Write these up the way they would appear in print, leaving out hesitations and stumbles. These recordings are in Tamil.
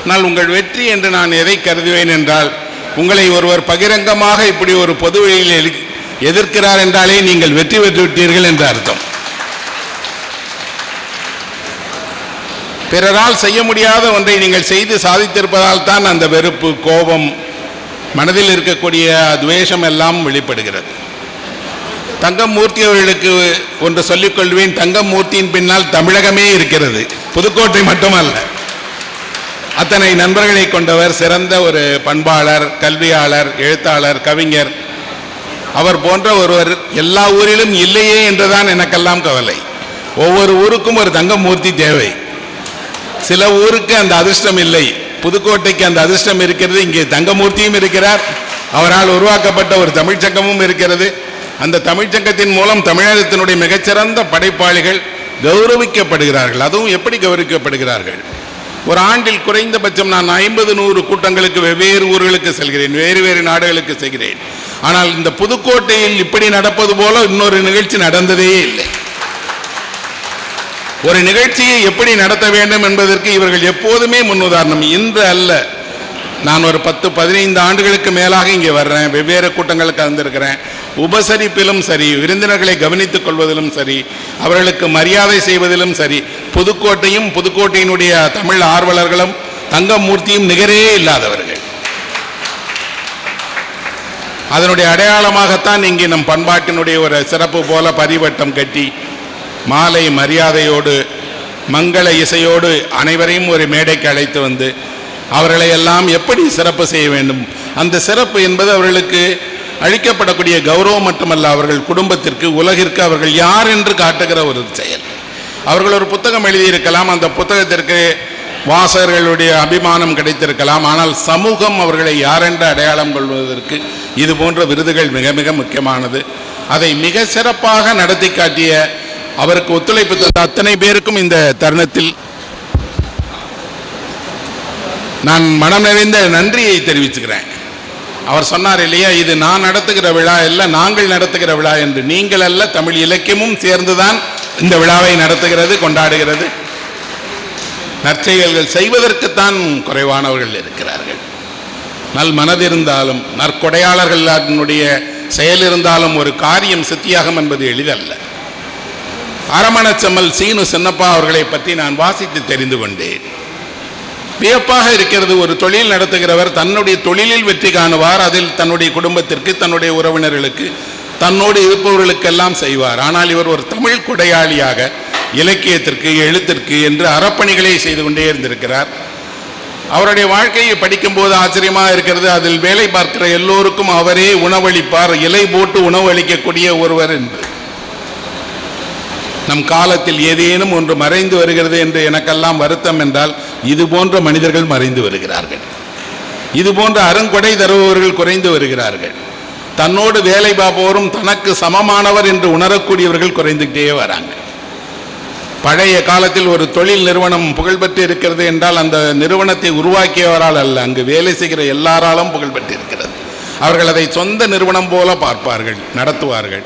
ஆனால் உங்கள் வெற்றி என்று நான் எதை கருதுவேன் என்றால், உங்களை ஒருவர் பகிரங்கமாக இப்படி ஒரு பொது வழியில் எதிர்க்கிறார் என்றாலே நீங்கள் வெற்றி பெற்று விட்டீர்கள் என்று அர்த்தம். பிறரால் செய்ய முடியாத ஒன்றை நீங்கள் செய்து சாதித்திருப்பதால் தான் அந்த வெறுப்பு, கோபம், மனதில் இருக்கக்கூடிய துவேஷம் எல்லாம் வெளிப்படுகிறது. தங்கமூர்த்தி அவர்களுக்கு ஒன்று சொல்லிக்கொள்வேன். தங்கமூர்த்தியின் பின்னால் தமிழகமே இருக்கிறது, புதுக்கோட்டை மட்டுமல்ல. அத்தனை நண்பர்களை கொண்டவர், சிறந்த ஒரு பண்பாளர், கல்வியாளர், எழுத்தாளர், கவிஞர். அவர் போன்ற ஒருவர் எல்லா ஊரிலும் இல்லையே என்றுதான் எனக்கெல்லாம் கவலை. ஒவ்வொரு ஊருக்கும் ஒரு தங்கமூர்த்தி தேவை. சில ஊருக்கு அந்த அதிர்ஷ்டம் இல்லை, புதுக்கோட்டைக்கு அந்த அதிர்ஷ்டம் இருக்கிறது. இங்கே தங்கமூர்த்தியும் இருக்கிறார், அவரால் உருவாக்கப்பட்ட ஒரு தமிழ்ச்சங்கமும் இருக்கிறது. அந்த தமிழ்ச்சங்கத்தின் மூலம் தமிழகத்தினுடைய மிகச்சிறந்த படைப்பாளிகள் கௌரவிக்கப்படுகிறார்கள். அதுவும் எப்படி கௌரவிக்கப்படுகிறார்கள்? ஒரு ஆண்டில் குறைந்தபட்சம் நான் 50-100 கூட்டங்களுக்கு வெவ்வேறு ஊர்களுக்கு செல்கிறேன், வேறு வேறு நாடுகளுக்கு செல்கிறேன். ஆனால் இந்த புதுக்கோட்டையில் இப்படி நடப்பது போல இன்னொரு நிகழ்ச்சி நடந்ததே இல்லை. ஒரு நிகழ்ச்சியை எப்படி நடத்த வேண்டும் என்பதற்கு இவர்கள் எப்போதுமே முன்னுதாரணம். இன்று அல்ல, நான் ஒரு 10-15 ஆண்டுகளுக்கு மேலாக இங்கே வர்றேன், வெவ்வேறு கூட்டங்களுக்கு கலந்திருக்கிறேன். உபசரிப்பிலும் சரி, விருந்தினர்களை கவனித்துக் கொள்வதிலும் சரி, அவர்களுக்கு மரியாதை செய்வதிலும் சரி, புதுக்கோட்டையும் புதுக்கோட்டையினுடைய தமிழ் ஆர்வலர்களும் தங்கமூர்த்தியும் நிகரே இல்லாதவர்கள். அதனுடைய அடையாளமாகத்தான் இங்கே நம் பண்பாட்டினுடைய ஒரு சிறப்பு போல பரிவட்டம் கட்டி மாலை மரியாதையோடு மங்கள இசையோடு அனைவரையும் ஒரு மேடைக்கு அழைத்து வந்து அவர்களை எல்லாம் எப்படி சிறப்பு செய்ய வேண்டும். அந்த சிறப்பு என்பது அவர்களுக்கு அளிக்கப்படக்கூடிய கௌரவம் மட்டுமல்ல, அவர்கள் குடும்பத்திற்கு, உலகிற்கு அவர்கள் யார் என்று காட்டுகிற ஒரு செயல். அவர்கள் ஒரு புத்தகம் எழுதியிருக்கலாம், அந்த புத்தகத்திற்கு வாசகர்களுடைய அபிமானம் கிடைத்திருக்கலாம். ஆனால் சமூகம் அவர்களை யாரென்று அடையாளம் கொள்வதற்கு இது போன்ற விருதுகள் மிக மிக முக்கியமானது. அதை மிக சிறப்பாக நடத்தி காட்டிய, அவருக்கு ஒத்துழைப்பு தந்த அத்தனை பேருக்கும் இந்த தருணத்தில் நான் மனம் நிறைந்த நன்றியை தெரிவிச்சுக்கிறேன். அவர் சொன்னார் இல்லையா, இது நான் நடத்துகிற விழா இல்லை, நாங்கள் நடத்துகிற விழா என்று. நீங்கள் அல்ல, தமிழ் இலக்கியமும் சேர்ந்துதான் இந்த விழாவை நடத்துகிறது, கொண்டாடுகிறது. நற்செயல்கள் செய்வதற்குத்தான் குறைவானவர்கள் இருக்கிறார்கள். நல் மனதிருந்தாலும் நற்கொடையாளர்களுடைய செயல் இருந்தாலும் ஒரு காரியம் சித்தியாகும் என்பது எளிதல்ல. அரமணச்செம்மல் சீனு சின்னப்பா அவர்களை பற்றி நான் வாசித்து தெரிந்து கொண்டேன். வியப்பாக இருக்கிறது. ஒரு தொழில் நடத்துகிறவர் தன்னுடைய தொழிலில் வெற்றி காணுவார், அதில் தன்னுடைய குடும்பத்திற்கு, தன்னுடைய உறவினர்களுக்கு, தன்னோடு இருப்பவர்களுக்கெல்லாம் செய்வார். ஆனால் இவர் ஒரு தமிழ் கொடையாளியாக இலக்கியத்திற்கு, எழுத்திற்கு என்று அறப்பணிகளை செய்து கொண்டே இருந்திருக்கிறார். அவருடைய வாழ்க்கையை படிக்கும்போது ஆச்சரியமாக இருக்கிறது. அதில் வேலை பார்க்கிற எல்லோருக்கும் அவரே உணவளிப்பார், இலை போட்டு உணவு அளிக்கக்கூடிய ஒருவர் என்று. நம் காலத்தில் ஏதேனும் ஒன்று மறைந்து வருகிறது என்று எனக்கெல்லாம் வருத்தம் என்றால் இது போன்ற மனிதர்கள் மறைந்து வருகிறார்கள். இது போன்ற அருங்கொடை தருபவர்கள் குறைந்து வருகிறார்கள். தன்னோடு வேலை பார்ப்பவரும் தனக்கு சமமானவர் என்று உணரக்கூடியவர்கள் குறைந்துகிட்டே வராங்க. பழைய காலத்தில் ஒரு தொழில் நிறுவனம் புகழ்பெற்று இருக்கிறது என்றால் அந்த நிறுவனத்தை உருவாக்கியவரால் அல்ல, அங்கு வேலை செய்கிற எல்லாராலும் புகழ்பெற்று இருக்கிறது. அவர்கள் அதை சொந்த நிறுவனம் போல பார்ப்பார்கள், நடத்துவார்கள்.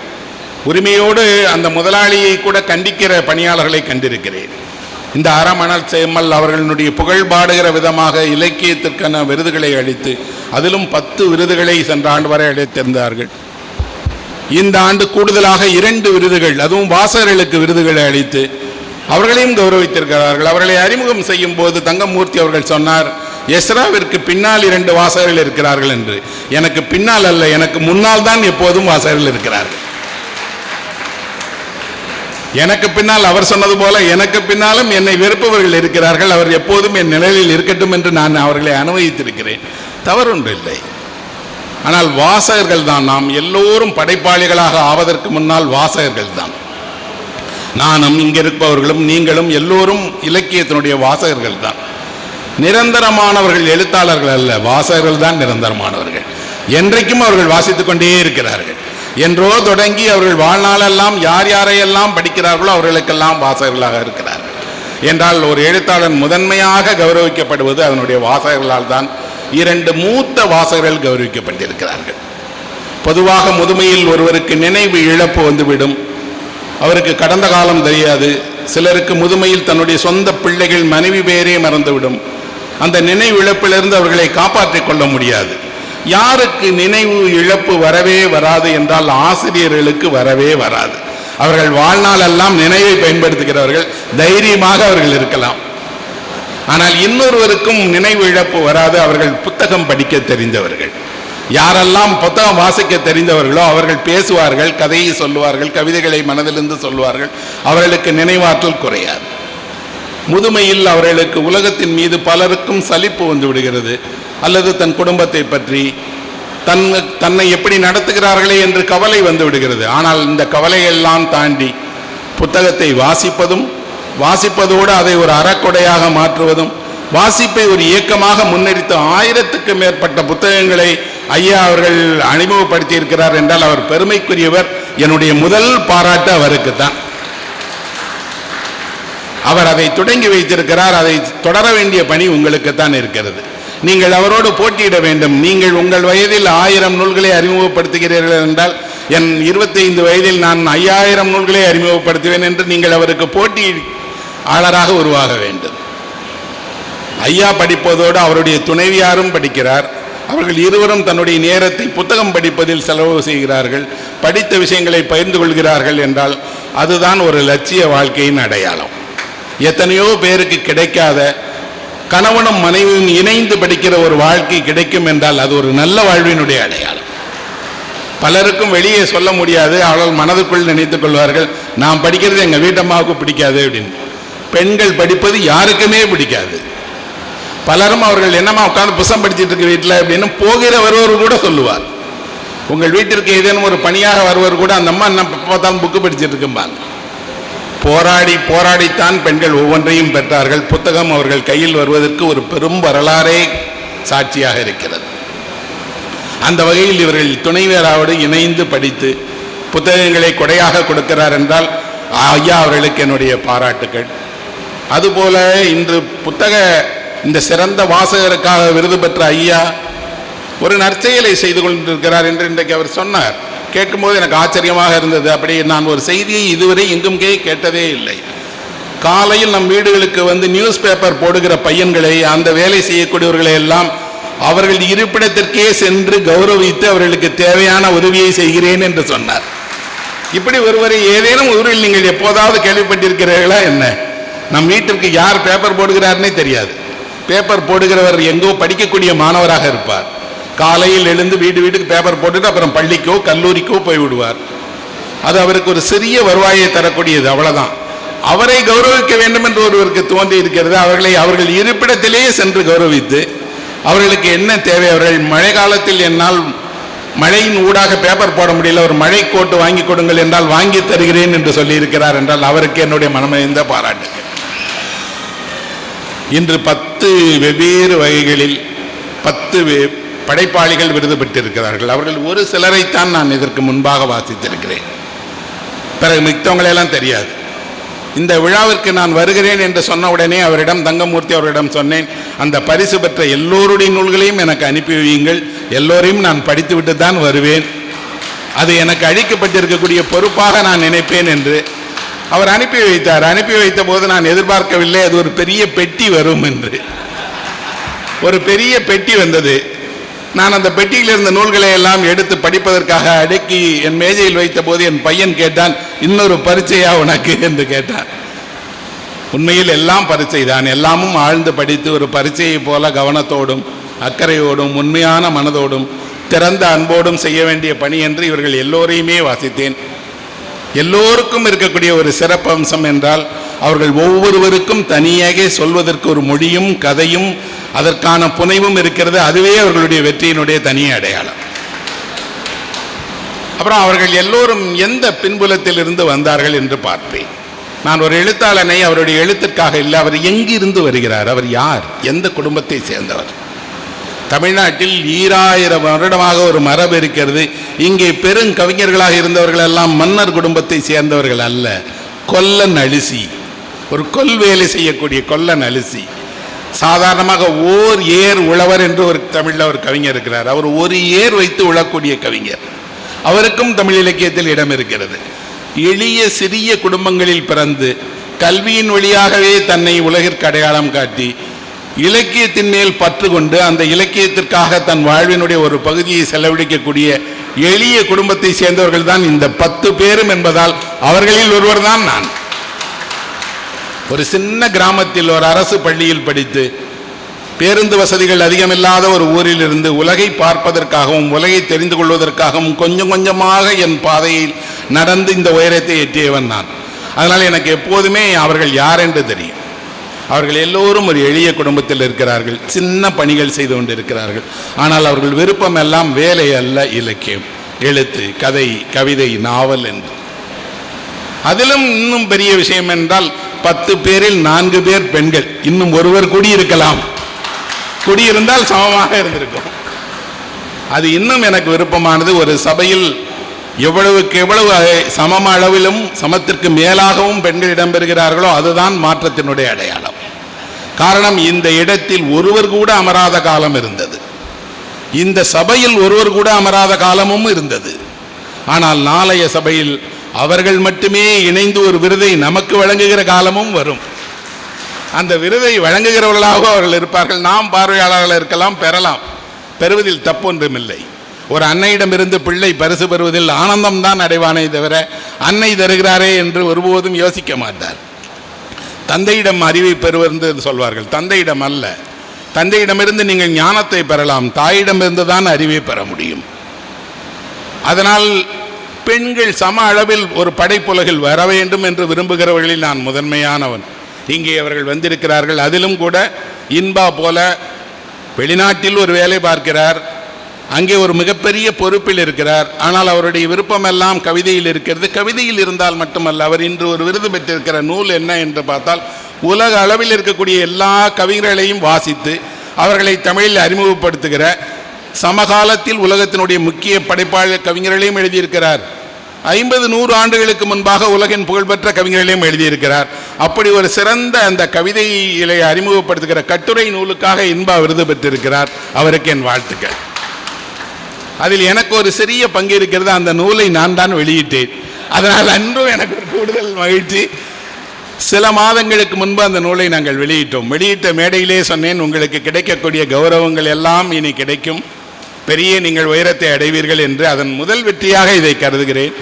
உரிமையோடு அந்த முதலாளியை கூட கண்டிக்கிற பணியாளர்களை கண்டிருக்கிறேன். இந்த அரமணச்செம்மல் அவர்களுடைய புகழ் பாடுகிற விதமாக இலக்கியத்திற்கான விருதுகளை அளித்து, அதிலும் 10 விருதுகளை சென்ற ஆண்டு வரை அளித்திருந்தார்கள். இந்த ஆண்டு கூடுதலாக 2 விருதுகள், அதுவும் வாசகர்களுக்கு விருதுகளை அளித்து அவர்களையும் கௌரவித்திருக்கிறார்கள். அவர்களை அறிமுகம் செய்யும் போது தங்கமூர்த்தி அவர்கள் சொன்னார், எஸ்ராவிற்கு பின்னால் 2 வாசகர்கள் இருக்கிறார்கள் என்று. எனக்கு பின்னால் அல்ல, எனக்கு முன்னால் தான் எப்போதும் வாசகர்கள் இருக்கிறார்கள். எனக்கு பின்னால் அவர் சொன்னது போல எனக்கு பின்னாலும் என்னை வெறுப்பவர்கள் இருக்கிறார்கள். அவர் எப்போதும் என் நிலையில் இருக்கட்டும் என்று நான் அவர்களை அனுமதித்திருக்கிறேன். தவறொன்று இல்லை. ஆனால் வாசகர்கள் தான், நாம் எல்லோரும் படைப்பாளிகளாக ஆவதற்கு முன்னால் வாசகர்கள் தான். நானும் இங்கே இருப்பவர்களும் நீங்களும் எல்லோரும் இலக்கியத்தினுடைய வாசகர்கள் தான். நிரந்தரமானவர்கள் எழுத்தாளர்கள் அல்ல, வாசகர்கள் தான் நிரந்தரமானவர்கள். என்றைக்கும் அவர்கள் வாசித்துக் கொண்டே இருக்கிறார்கள். என்றோ தொடங்கி அவர்கள் வாழ்நாளெல்லாம் யார் யாரையெல்லாம் படிக்கிறார்களோ அவர்களுக்கெல்லாம் வாசகர்களாக இருக்கிறார்கள். என்றால் ஒரு எழுத்தாளன் முதன்மையாக கௌரவிக்கப்படுவது அதனுடைய வாசகர்களால் தான். 2 மூத்த வாசகர்கள் கௌரவிக்கப்பட்டிருக்கிறார்கள். பொதுவாக முதுமையில் ஒருவருக்கு நினைவு இழப்பு வந்துவிடும், அவருக்கு கடந்த காலம் தெரியாது. சிலருக்கு முதுமையில் தன்னுடைய சொந்த பிள்ளைகள், மனைவி பேரே மறந்துவிடும். அந்த நினைவு இழப்பிலிருந்து அவர்களை காப்பாற்றிக் கொள்ள முடியாது. யாருக்கு நினைவு இழப்பு வரவே வராது என்றால் ஆசிரியர்களுக்கு வரவே வராது. அவர்கள் வாழ்நாளெல்லாம் நினைவை பயன்படுத்துகிறவர்கள், தைரியமாக அவர்கள் இருக்கலாம். ஆனால் இன்னொருவருக்கும் நினைவு இழப்பு வராது. அவர்கள் புத்தகம் படிக்க தெரிந்தவர்கள். யாரெல்லாம் புத்தகம் வாசிக்க தெரிந்தவர்களோ அவர்கள் பேசுவார்கள், கதையை சொல்லுவார்கள், கவிதைகளை மனதிலிருந்து சொல்வார்கள். அவர்களுக்கு நினைவாற்றல் குறையாது. முதுமையில் அவர்களுக்கு உலகத்தின் மீது பலருக்கும் சலிப்பு வந்து விடுகிறது, அல்லது தன் குடும்பத்தை பற்றி தன்னை எப்படி நடத்துகிறார்களே என்று கவலை வந்து விடுகிறது. ஆனால் இந்த கவலையெல்லாம் தாண்டி புத்தகத்தை வாசிப்பதோடு அதை ஒரு அறக்கொடையாக மாற்றுவதும், வாசிப்பை ஒரு இயக்கமாக முன்னெடுத்த 1000க்கு மேற்பட்ட புத்தகங்களை ஐயா அவர்கள் அறிமுகப்படுத்தி இருக்கிறார் என்றால் அவர் பெருமைக்குரியவர். என்னுடைய முதல் பாராட்டு அவருக்குத்தான். அவர் அதை தொடங்கி வைத்திருக்கிறார். அதை தொடர வேண்டிய பணி உங்களுக்குத்தான் இருக்கிறது. நீங்கள் அவரோடு போட்டியிட வேண்டும். நீங்கள் உங்கள் வயதில் 1000 நூல்களை அறிமுகப்படுத்துகிறீர்கள் என்றால் என் 25 வயதில் நான் 5000 நூல்களை அறிமுகப்படுத்துவேன் என்று நீங்கள் அவருக்கு போட்டியாளராக உருவாக வேண்டும். ஐயா படிப்பதோடு அவருடைய துணைவியாரும் படிக்கிறார். அவர்கள் இருவரும் தன்னுடைய நேரத்தை புத்தகம் படிப்பதில் செலவு செய்கிறார்கள், படித்த விஷயங்களை பகிர்ந்து கொள்கிறார்கள் என்றால் அதுதான் ஒரு லட்சிய வாழ்க்கையின் அடையாளம். எத்தனையோ பேருக்கு கிடைக்காத கணவனும் மனைவியும் இணைந்து படிக்கிற ஒரு வாழ்க்கை கிடைக்கும் என்றால் அது ஒரு நல்ல வாழ்வினுடைய அடையாளம். பலருக்கும் வெளியே சொல்ல முடியாது. அவர்கள் மனதுக்குள் நினைத்துக் கொள்வார்கள், நான் படிக்கிறது எங்கள் வீட்டம்மாவுக்கு பிடிக்காது அப்படின்னு. பெண்கள் படிப்பது யாருக்குமே பிடிக்காது. பலரும் அவர்கள் என்னம்மா உட்காந்து புத்தகம் படிச்சுட்டு இருக்க வீட்டில் அப்படின்னு போகிற வருவர் கூட சொல்லுவார். உங்கள் வீட்டிற்கு ஏதேனும் ஒரு பணியாக வருவர் கூட அந்த அம்மா என்ன பார்த்தாலும் புக்கு படிச்சுட்டு இருக்கும்பாங்க. போராடித்தான் பெண்கள் ஒவ்வொன்றையும் பெற்றார்கள். புத்தகம் அவர்கள் கையில் வருவதற்கு ஒரு பெரும் வரலாறே சாட்சியாக இருக்கிறது. அந்த வகையில் இவர்கள் துணைவியரோடு இணைந்து படித்து புத்தகங்களை கொடையாக கொடுக்கிறார் என்றால் ஐயா அவர்களுக்கு என்னுடைய பாராட்டுக்கள். அதுபோல இன்று இந்த சிறந்த வாசகருக்காக விருது பெற்ற ஐயா ஒரு நற்செயலை செய்து கொண்டிருக்கிறார் என்று இன்றைக்கு அவர் சொன்னார். கேட்கும்போது எனக்கு ஆச்சரியமாக இருந்தது. அப்படி நான் ஒரு செய்தியை இதுவரை எங்கும் கேட்டதே இல்லை. காலையில் நம் வீடுகளுக்கு வந்து நியூஸ் பேப்பர் போடுகிற பையன்களை, அந்த வேலை செய்யக்கூடியவர்களை எல்லாம் அவர்கள் இருப்பிடத்திற்கே சென்று கௌரவித்து அவர்களுக்கு தேவையான உதவியை செய்கிறேன் என்று சொன்னார். இப்படி ஒருவரை ஏதேனும் ஊரில் நீங்கள் எப்போதாவது கேள்விப்பட்டிருக்கிறீர்களா என்ன? நம் வீட்டிற்கு யார் பேப்பர் போடுகிறார்னே தெரியாது. பேப்பர் போடுகிறவர் எங்கோ படிக்கக்கூடிய மாணவராக இருப்பார். காலையில் எழுந்து வீட்டுக்கு பேப்பர் போட்டுட்டு அப்புறம் பள்ளிக்கோ கல்லூரிக்கோ போய் விடுவார். அது அவருக்கு ஒரு சிறிய வருவாயை தரக்கூடியது, அவ்வளவுதான். அவரை கௌரவிக்க வேண்டும் என்று ஒருவருக்கு தோன்றி இருக்கிறது. அவர்கள் இருப்பிடத்திலேயே சென்று கௌரவித்து அவர்களுக்கு என்ன தேவை, அவர்கள் மழை காலத்தில் என்னால் மழையின் ஊடாக பேப்பர் போட முடியல, ஒரு மழை கோட்டு வாங்கி கொடுங்கள் என்றால் வாங்கி தருகிறேன் என்று சொல்லி இருக்கிறார் என்றால் அவருக்கு என்னுடைய மனமறிந்த பாராட்டுகள். இன்று 10 வெவ்வேறு வகைகளில் 10 படைப்பாளிகள் விருது பெற்றிருக்கிறார்கள். அவர்கள் ஒரு சிலரைத்தான் நான் இதற்கு முன்பாக வாசித்திருக்கிறேன். பிறகு மித்தவங்களெல்லாம் தெரியாது. இந்த விழாவிற்கு நான் வருகிறேன் என்று சொன்ன உடனே அவரிடம், தங்கமூர்த்தி அவரிடம் சொன்னேன், அந்த பரிசு பெற்ற எல்லோருடைய நூல்களையும் எனக்கு அனுப்பி வையுங்கள், எல்லோரையும் நான் படித்துவிட்டு தான் வருவேன், அது எனக்கு அளிக்கப்பட்டிருக்கக்கூடிய பொறுப்பாக நான் நினைப்பேன் என்று அவர் அனுப்பி வைத்தார். அனுப்பி வைத்த போது நான் எதிர்பார்க்கவில்லை அது ஒரு பெரிய பெட்டி வரும் என்று. ஒரு பெரிய பெட்டி வந்தது. நான் அந்த பெட்டியில் இருந்த நூல்களை எல்லாம் எடுத்து படிப்பதற்காக அடுக்கி என் மேஜையில் வைத்த போது என் பையன் கேட்டான், இன்னொரு பரீட்சையா உனக்கு என்று கேட்டான். உண்மையில் எல்லாம் பரீட்சை தான். எல்லாமும் ஆழ்ந்து படித்து ஒரு பரீட்சையை போல கவனத்தோடும் அக்கறையோடும் உண்மையான மனதோடும் திறந்த அன்போடும் செய்ய வேண்டிய பணி என்று இவர்கள் எல்லோரையுமே வாசித்தேன். எல்லோருக்கும் இருக்கக்கூடிய ஒரு சிறப்பு அம்சம் என்றால் அவர்கள் ஒவ்வொருவருக்கும் தனியாக சொல்வதற்கு ஒரு மொழியும் கதையும் அதற்கான புனைவும் இருக்கிறது. அதுவே அவர்களுடைய வெற்றியினுடைய தனி அடையாளம். அப்புறம் அவர்கள் எல்லோரும் எந்த பின்புலத்தில் இருந்து வந்தார்கள் என்று பார்ப்பேன். நான் ஒரு எழுத்தாளனை அவருடைய எழுத்திற்காக இல்லை, அவர் எங்கிருந்து வருகிறார், அவர் யார், எந்த குடும்பத்தை சேர்ந்தவர். தமிழ்நாட்டில் 2000 வருடமாக ஒரு மரபு இருக்கிறது. இங்கே பெருங்கவிஞர்களாக இருந்தவர்கள் எல்லாம் மன்னர் குடும்பத்தை சேர்ந்தவர்கள் அல்ல, கொல்லன் அழிசி, ஒரு கொல்வேலை செய்யக்கூடிய கொல்லன் அழிசி. சாதாரணமாக ஓர் ஏர் உழவர் என்று ஒரு தமிழில் ஒரு கவிஞர் இருக்கிறார். அவர் ஒரு ஏர் வைத்து உழக்கூடிய கவிஞர். அவருக்கும் தமிழ் இலக்கியத்தில் இடம் இருக்கிறது. எளிய சிறிய குடும்பங்களில் பிறந்து கல்வியின் வழியாகவே தன்னை உலகிற்கு அடையாளம் காட்டி இலக்கியத்தின் மேல் பற்று கொண்டு அந்த இலக்கியத்திற்காக தன் வாழ்வினுடைய ஒரு பகுதியை செலவழிக்கக்கூடிய எளிய குடும்பத்தை சேர்ந்தவர்கள் தான் இந்த 10 பேரும் என்பதால் அவர்களில் ஒருவர் தான் நான். ஒரு சின்ன கிராமத்தில் ஒரு அரசு பள்ளியில் படித்து பேருந்து வசதிகள் அதிகமில்லாத ஒரு ஊரில் இருந்து உலகை பார்ப்பதற்காகவும் உலகை தெரிந்து கொள்வதற்காகவும் கொஞ்சம் கொஞ்சமாக என் பாதையில் நடந்து இந்த உயரத்தை எட்டியவன் நான். அதனால் எனக்கு எப்போதுமே அவர்கள் யார் என்று தெரியும். அவர்கள் எல்லோரும் ஒரு எளிய குடும்பத்தில் இருக்கிறார்கள், சின்ன பணிகள் செய்து கொண்டு இருக்கிறார்கள். ஆனால் அவர்கள் விருப்பம் எல்லாம் வேலை அல்ல, இலக்கியம், எழுத்து, கதை, கவிதை, நாவல் என்று. அதிலும் இன்னும் பெரிய விஷயம் என்றால் 10 பேரில் 4 பேர் பெண்கள். இன்னும் ஒருவர் குடியிருக்கலாம், குடியிருந்தால் சமமாக இருந்திருக்கும். அது இன்னும் எனக்கு விருப்பமானது. ஒரு சபையில் எவ்வளவுக்கு எவ்வளவு சம அளவிலும் சமத்திற்கு மேலாகவும் பெண்கள் இடம்பெறுகிறார்களோ அதுதான் மாற்றத்தினுடைய அடையாளம். காரணம், இந்த இடத்தில் ஒருவர் கூட அமராத காலம் இருந்தது, இந்த சபையில் ஒருவர் கூட அமராத காலமும் இருந்தது. ஆனால் நாளைய சபையில் அவர்கள் மட்டுமே இணைந்து ஒரு விருதை நமக்கு வழங்குகிற காலமும் வரும். அந்த விருதை வழங்குகிறவர்களாக அவர்கள் இருப்பார்கள். நாம் பார்வையாளர்கள் இருக்கலாம், பெறலாம், பெறுவதில் தப்பொன்றுமில்லை. ஒரு அன்னையிடமிருந்து பிள்ளை பரிசு பெறுவதில் ஆனந்தம்தான் அடைவானே தவிர அன்னை தருகிறாரே என்று ஒருபோதும் யோசிக்க மாட்டார். தந்தையிடம் அறிவை பெறுவது சொல்வார்கள், தந்தையிடம் அல்ல. தந்தையிடமிருந்து நீங்கள் ஞானத்தை பெறலாம், தாயிடமிருந்து தான் அறிவை பெற முடியும். அதனால் பெண்கள் சம அளவில் ஒரு படைப்புலகில் வர வேண்டும் என்று விரும்புகிறவர்களில் நான் முதன்மையானவன். இங்கே அவர்கள் வந்திருக்கிறார்கள். அதிலும் கூட இன்பா போல வெளிநாட்டில் ஒரு வேலை பார்க்கிறார், அங்கே ஒரு மிகப்பெரிய பொறுப்பில் இருக்கிறார். ஆனால் அவருடைய விருப்பமெல்லாம் கவிதையில் இருக்கிறது. கவிதையில் இருந்தால் மட்டுமல்ல, அவர் இன்று ஒரு விருது பெற்றிருக்கிற நூல் என்ன என்று பார்த்தால் உலக அளவில் இருக்கக்கூடிய எல்லா கவிஞர்களையும் வாசித்து அவர்களை தமிழில் அறிமுகப்படுத்துகிற, சமகாலத்தில் உலகத்தினுடைய முக்கிய படைப்பாளர் கவிஞர்களையும் எழுதியிருக்கிறார். 50-100 ஆண்டுகளுக்கு முன்பாக உலகின் புகழ்பெற்ற கவிஞர்களையும் எழுதியிருக்கிறார். அப்படி ஒரு சிறந்த அந்த கவிதைகளை அறிமுகப்படுத்துகிற கட்டுரை நூலுக்காக இன்பா விருது பெற்றிருக்கிறார். அவருக்கு என் வாழ்த்துக்கள். அதில் எனக்கு ஒரு சிறிய பங்கு இருக்கிறது. அந்த நூலை நான் தான் வெளியிட்டேன். அதனால் அன்றும் எனக்கு ஒரு கூடுதல் மகிழ்ச்சி. சில மாதங்களுக்கு முன்பு அந்த நூலை நாங்கள் வெளியிட்டோம். வெளியிட்ட மேடையிலே சொன்னேன், உங்களுக்கு கிடைக்கக்கூடிய கௌரவங்கள் எல்லாம் இனி கிடைக்கும், பெரிய நீங்கள் உயரத்தை அடைவீர்கள் என்று. அதன் முதல் வெற்றியாக இதை கருதுகிறேன்.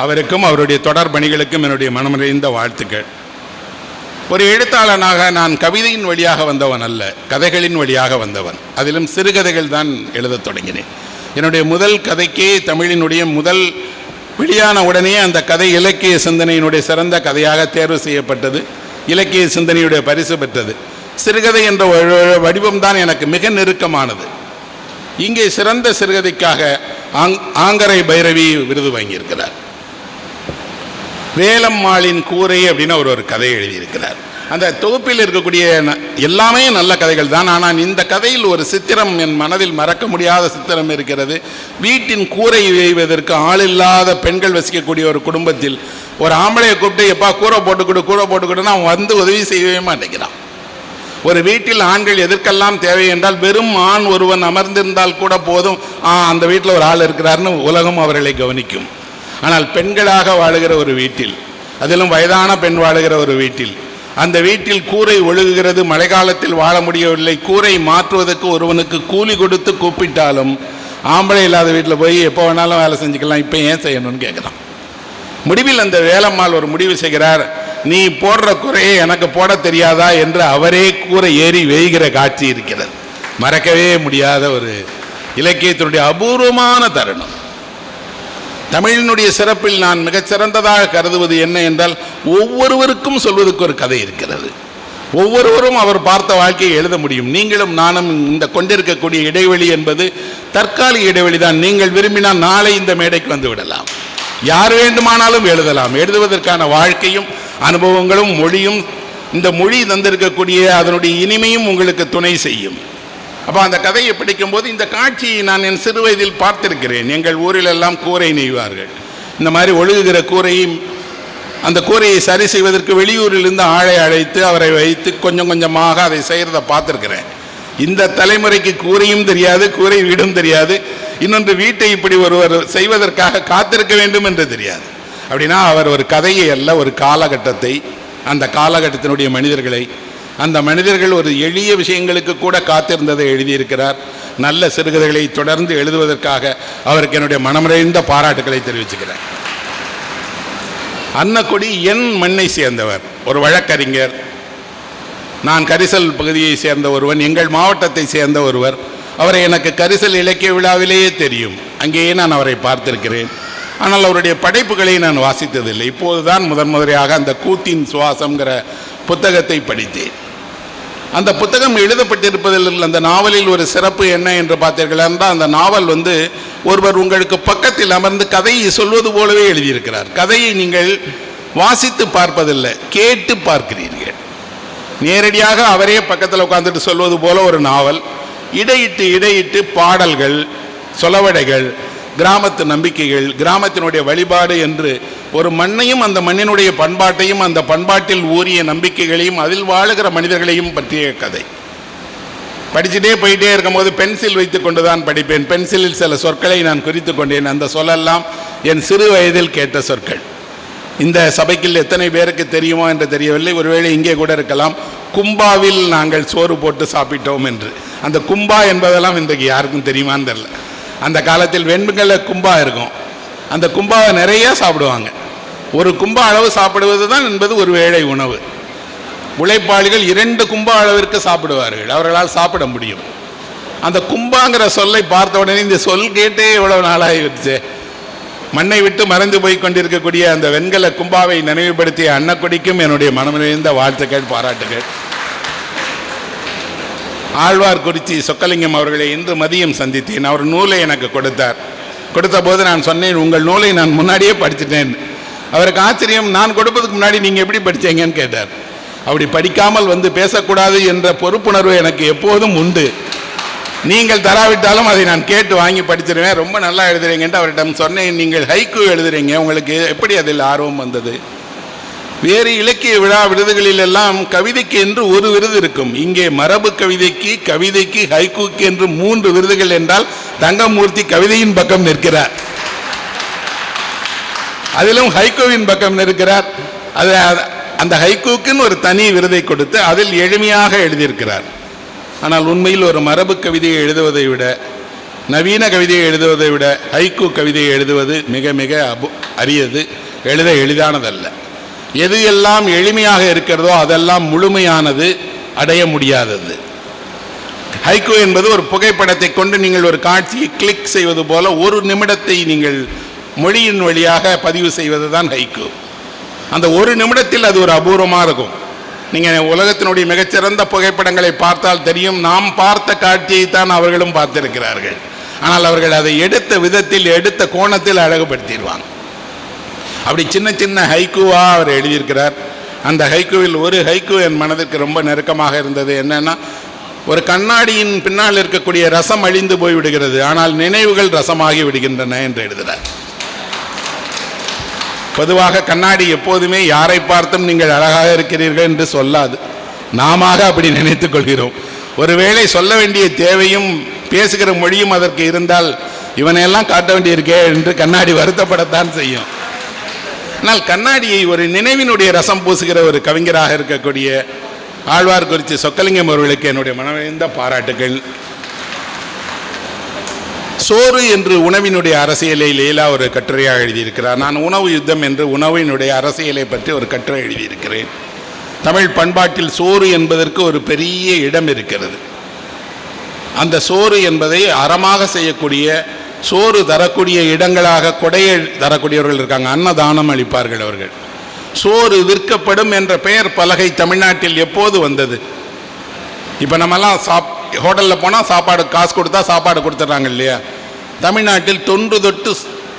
அவருக்கும் அவருடைய தொடர் பணிகளுக்கும் என்னுடைய மனமிறைந்த வாழ்த்துக்கள். ஒரு எழுத்தாளனாக நான் கவிதையின் வழியாக வந்தவன் அல்ல, கதைகளின் வழியாக வந்தவன். அதிலும் சிறுகதைகள் தான் எழுதத் தொடங்கினேன். என்னுடைய முதல் கதைக்கே தமிழினுடைய முதல் வெளியான உடனே அந்த கதை இலக்கிய சிந்தனையினுடைய சிறந்த கதையாக தேர்வு செய்யப்பட்டது, இலக்கிய சிந்தனையுடைய பரிசு பெற்றது. சிறுகதை என்ற வடிவம்தான் எனக்கு மிக நெருக்கமானது. இங்கே சிறந்த சிறுகதைக்காக ஆங்கரை பைரவி விருது வாங்கியிருக்கிறார். வேலம்மாளின் கூரை அப்படின்னு ஒரு கதை எழுதியிருக்கிறார். அந்த தொகுப்பில் இருக்கக்கூடிய எல்லாமே நல்ல கதைகள் தான். ஆனால் இந்த கதையில் ஒரு சித்திரம் என் மனதில் மறக்க முடியாத சித்திரம் இருக்கிறது. வீட்டின் கூரை வேய்வதற்கு ஆளில்லாத பெண்கள் வசிக்கக்கூடிய ஒரு குடும்பத்தில் ஒரு ஆம்பளையை கூப்பிட்டு, எப்பா கூரை போட்டுக்கொடு கூரை போட்டுக்கொடுன்னு அவன் வந்து உதவி செய்யவே மாட்டேங்கிறான். ஒரு வீட்டில் ஆண்கள் எதற்கெல்லாம் தேவை என்றால், வெறும் ஆண் ஒருவன் அமர்ந்திருந்தால் கூட போதும், அந்த வீட்டில் ஒரு ஆள் இருக்கிறார்னு உலகம் அவர்களை கவனிக்கும். ஆனால் பெண்களாக வாழுகிற ஒரு வீட்டில், அதிலும் வயதான பெண் வாழுகிற ஒரு வீட்டில், அந்த வீட்டில் கூரை ஒழுகுகிறது, மழை காலத்தில் வாழ முடியவில்லை, கூரை மாற்றுவதற்கு ஒருவனுக்கு கூலி கொடுத்து கூப்பிட்டாலும் ஆம்பளை இல்லாத வீட்டில் போய் எப்போ வேணாலும் வேலை செஞ்சுக்கலாம், இப்போ ஏன் செய்யணும்னு கேட்குறான். முடிவில் அந்த வேலம்மாள் ஒரு முடிவு செய்கிறார், நீ போடுற கூரையை எனக்கு போட தெரியாதா என்று அவரே கூரை ஏறி வேய்கிற காட்சி இருக்கிறது. மறக்கவே முடியாத ஒரு இலக்கியத்தினுடைய அபூர்வமான தருணம். தமிழினுடைய சிறப்பில் நான் மிகச்சிறந்ததாக கருதுவது என்ன என்றால், ஒவ்வொருவருக்கும் சொல்வதற்கு ஒரு கதை இருக்கிறது. ஒவ்வொருவரும் அவர் பார்த்த வாழ்க்கையை எழுத முடியும். நீங்களும் நானும் இந்த கொண்டிருக்கக்கூடிய இடைவெளி என்பது தற்காலிக இடைவெளி தான். நீங்கள் விரும்பினால் நாளை இந்த மேடைக்கு வந்து விடலாம், யார் வேண்டுமானாலும் எழுதலாம். எழுதுவதற்கான வாழ்க்கையும் அனுபவங்களும் மொழியும், இந்த மொழி தந்திருக்கக்கூடிய அதனுடைய இனிமையும் உங்களுக்கு துணை செய்யும். அப்போ அந்த கதையை படிக்கும்போது இந்த காட்சியை நான் என் சிறு வயதில் பார்த்திருக்கிறேன். எங்கள் ஊரில் எல்லாம் கூரை நெய்வார்கள். இந்த மாதிரி ஒழுகுகிற கூரையும், அந்த கூரையை சரி செய்வதற்கு வெளியூரிலிருந்து ஆளை அழைத்து அவரை வைத்து கொஞ்சம் கொஞ்சமாக அதை செய்கிறத பார்த்துருக்கிறேன். இந்த தலைமுறைக்கு கூரையும் தெரியாது, கூரை வீடும் தெரியாது, இன்னொன்று வீட்டை இப்படி ஒருவர் செய்வதற்காக காத்திருக்க வேண்டும் என்று தெரியாது. அப்படின்னா அவர் ஒரு கதையை அல்ல, ஒரு காலகட்டத்தை, அந்த காலகட்டத்தினுடைய மனிதர்களை அந்த மனிதர்கள் ஒரு எளிய விஷயங்களுக்கு கூட காத்திருந்ததை எழுதியிருக்கிறார். நல்ல சிறுகதைகளை தொடர்ந்து எழுதுவதற்காக அவருக்கு என்னுடைய மனமிறைந்த பாராட்டுக்களை தெரிவிச்சுக்கிறேன். அன்னக்கொடி என் மண்ணை சேர்ந்தவர், ஒரு வழக்கறிஞர். நான் கரிசல் பகுதியை சேர்ந்த ஒருவன், எங்கள் மாவட்டத்தை சேர்ந்த ஒருவர். அவரை எனக்கு கரிசல் இலக்கிய விழாவிலேயே தெரியும், அங்கேயே நான் அவரை பார்த்திருக்கிறேன். ஆனால் அவருடைய படைப்புகளை நான் வாசித்ததில்லை. இப்போதுதான் முதன்முறையாக அந்த கூத்தின் சுவாசம்ங்கிற புத்தகத்தை படித்தேன். அந்த புத்தகம் எழுதப்பட்டிருப்பதில் அந்த நாவலில் ஒரு சிறப்பு என்ன என்று பார்த்தீர்கள் என்றால், அந்த நாவல் ஒருவர் உங்களுக்கு பக்கத்தில் அமர்ந்து கதையை சொல்வது போலவே எழுதியிருக்கிறார். கதையை நீங்கள் வாசித்து பார்ப்பதில்லை, கேட்டு பார்க்கிறீர்கள். நேரடியாக அவரே பக்கத்தில் உட்கார்ந்துட்டு சொல்வது போல ஒரு நாவல். இடையிட்டு பாடல்கள், சொலவடைகள், கிராமத்து நம்பிக்கைகள், கிராமத்தினுடைய வழிபாடு என்று ஒரு மண்ணையும் அந்த மண்ணினுடைய பண்பாட்டையும் அந்த பண்பாட்டில் ஊறிய நம்பிக்கைகளையும் அதில் வாழுகிற மனிதர்களையும் பற்றிய கதை. படிச்சுட்டே போயிட்டே இருக்கும்போது பென்சில் வைத்து கொண்டு தான் படிப்பேன். பென்சிலில் சில சொற்களை நான் குறித்து கொண்டேன். அந்த சொல்லெல்லாம் என் சிறு வயதில் கேட்ட சொற்கள். இந்த சபைக்கில் எத்தனை பேருக்கு தெரியுமோ என்று தெரியவில்லை, ஒருவேளை இங்கே கூட இருக்கலாம். கும்பாவில் நாங்கள் சோறு போட்டு சாப்பிட்டோம் என்று. அந்த கும்பா என்பதெல்லாம் இன்றைக்கு யாருக்கும் தெரியுமான்னு தெரியல. அந்த காலத்தில் வெண்கல கும்பா இருக்கும், அந்த கும்பாவை நிறைய சாப்பிடுவாங்க. ஒரு கும்பா அளவு சாப்பிடுவது தான் என்பது ஒரு வேளை உணவு. உழைப்பாளிகள் 2 கும்பா அளவிற்கு சாப்பிடுவார்கள், அவர்களால் சாப்பிட முடியும். அந்த கும்பாங்கிற சொல்லை பார்த்த உடனே இந்த சொல் கேட்டே எவ்வளவு நாளாகிடுச்சு. மண்ணை விட்டு மறைந்து போய் கொண்டிருக்கக்கூடிய அந்த வெண்கல கும்பாவை நினைவுபடுத்திய அன்னக்கொடிக்கும் என்னுடைய மனமிருந்த வாழ்த்துக்கள், பாராட்டுகள். ஆழ்வார்குறிச்சி சொக்கலிங்கம் அவர்களை இன்று மதியம் சந்தித்தேன். அவர் நூலை எனக்கு கொடுத்த போது நான் சொன்னேன், உங்கள் நூலை நான் முன்னாடியே படிச்சுட்டேன். அவருக்கு ஆச்சரியம், நான் கொடுப்பதுக்கு முன்னாடி நீங்கள் எப்படி படித்தீங்கன்னு கேட்டார். அப்படி படிக்காமல் வந்து பேசக்கூடாது என்ற பொறுப்புணர்வு எனக்கு எப்போதும் உண்டு. நீங்கள் தராவிட்டாலும் அதை நான் கேட்டு வாங்கி படிச்சிருவேன். ரொம்ப நல்லா எழுதுறீங்கன்ட்டு அவரிடம் சொன்னேன். நீங்கள் ஹைக்கூ எழுதுறீங்க, உங்களுக்கு எப்படி அதில் ஆர்வம் வந்தது? வேறு இலக்கிய விழா விருதுகளில் எல்லாம் கவிதைக்கு என்று ஒரு விருது இருக்கும். இங்கே மரபு கவிதைக்கு ஹைக்கூக்கு என்று 3 விருதுகள் என்றால் தங்கமூர்த்தி கவிதையின் பக்கம் நிற்கிறார், அதிலும் ஹைக்கூவின் பக்கம் நிற்கிறார். அது அந்த ஹைக்கூக்குன்னு ஒரு தனி விருதை கொடுத்து அதில் எளிமையாக எழுதியிருக்கிறார். ஆனால் உண்மையில் ஒரு மரபு கவிதையை எழுதுவதை விட, நவீன கவிதையை எழுதுவதை விட ஹைக்கூ கவிதையை எழுதுவது மிக மிக அரியது, எழுத எளிதானதல்ல. எது எல்லாம் எளிமையாக இருக்கிறதோ அதெல்லாம் முழுமையானது, அடைய முடியாதது. ஹைக்கூ என்பது ஒரு புகைப்படத்தை கொண்டு நீங்கள் ஒரு காட்சியை கிளிக் செய்வது போல ஒரு நிமிடத்தை நீங்கள் மொழியின் வழியாக பதிவு செய்வது தான் ஹைக்கூ. அந்த ஒரு நிமிடத்தில் அது ஒரு அபூர்வமாக இருக்கும். நீங்கள் உலகத்தினுடைய மிகச்சிறந்த புகைப்படங்களை பார்த்தால் தெரியும், நாம் பார்த்த காட்சியை தான் அவர்களும் பார்த்திருக்கிறார்கள். ஆனால் அவர்கள் அதை எடுத்த விதத்தில், எடுத்த கோணத்தில் அழகுபடுத்திடுவாங்க. அப்படி சின்ன சின்ன ஹைக்கூவா அவர் எழுதியிருக்கிறார். அந்த ஹைக்கூவில் ஒரு ஹைக்கூ என் மனதிற்கு ரொம்ப நெருக்கமாக இருந்தது. என்னன்னா, ஒரு கண்ணாடியின் பின்னால் இருக்கக்கூடிய ரசம் அழிந்து போய் விடுகிறது, ஆனால் நினைவுகள் ரசமாகி விடுகின்றன என்று எழுதுகிறார். பொதுவாக கண்ணாடி எப்போதுமே யாரை பார்த்தும் நீங்கள் அழகாக இருக்கிறீர்கள் என்று சொல்லாது, நாம அப்படி நினைத்துக் கொள்கிறோம். ஒருவேளை சொல்ல வேண்டிய தேவையும் பேசுகிற மொழியும் அதற்கு இருந்தால் இவனையெல்லாம் காட்ட வேண்டியிருக்கே என்று கண்ணாடி வருத்தப்படத்தான் செய்யும். ஆனால் கண்ணாடியை ஒரு நினைவினுடைய ரசம் பூசுகிற ஒரு கவிஞராக இருக்கக்கூடிய ஆழ்வார்குறிச்சி சொக்கலிங்கம் அவர்களுக்கு என்னுடைய மனமிருந்த பாராட்டுகள். சோறு என்று உணவினுடைய அரசியலை லீலா ஒரு கட்டுரையாக எழுதியிருக்கிறார். நான் உணவு யுத்தம் என்று உணவினுடைய அரசியலை பற்றி ஒரு கட்டுரை எழுதியிருக்கிறேன். தமிழ் பண்பாட்டில் சோறு என்பதற்கு ஒரு பெரிய இடம் இருக்கிறது. அந்த சோறு என்பதை அறமாக செய்யக்கூடிய, சோறு தரக்கூடிய இடங்களாக கொடையை தரக்கூடியவர்கள் இருக்காங்க, அன்னதானம் அளிப்பார்கள் அவர்கள். சோறு விற்கப்படும் என்ற பெயர் பலகை தமிழ்நாட்டில் எப்போது வந்தது? இப்போ நம்மெல்லாம் ஹோட்டலில் போனால் சாப்பாடு காசு கொடுத்தா சாப்பாடு கொடுத்துட்றாங்க இல்லையா? தமிழ்நாட்டில் தொன்று தொட்டு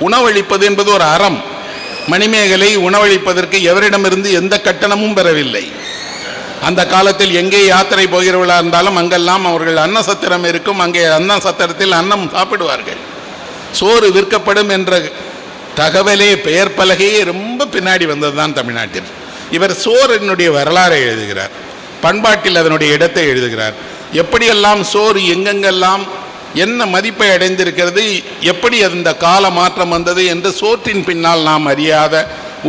உணவளிப்பது என்பது ஒரு அறம். மணிமேகலை உணவளிப்பதற்கு எவரிடமிருந்து எந்த கட்டணமும் பெறவில்லை. அந்த காலத்தில் எங்கே யாத்திரை போகிறவர்களாக இருந்தாலும் அங்கெல்லாம் அவர்கள் அன்ன சத்திரம் இருக்கும், அங்கே அன்ன சத்திரத்தில் அன்னம் சாப்பிடுவார்கள். சோறு விற்கப்படும் என்ற தகவலே, பெயர் பலகையே ரொம்ப பின்னாடி வந்தது தான் தமிழ்நாட்டில். இவர் சோறினுடைய வரலாறை எழுதுகிறார், பண்பாட்டில் அதனுடைய இடத்தை எழுதுகிறார். எப்படியெல்லாம் சோறு எங்கெங்கெல்லாம் என்ன மதிப்பை அடைந்திருக்கிறது, எப்படி அந்த கால மாற்றம் வந்தது என்று சோற்றின் பின்னால் நாம் அறியாத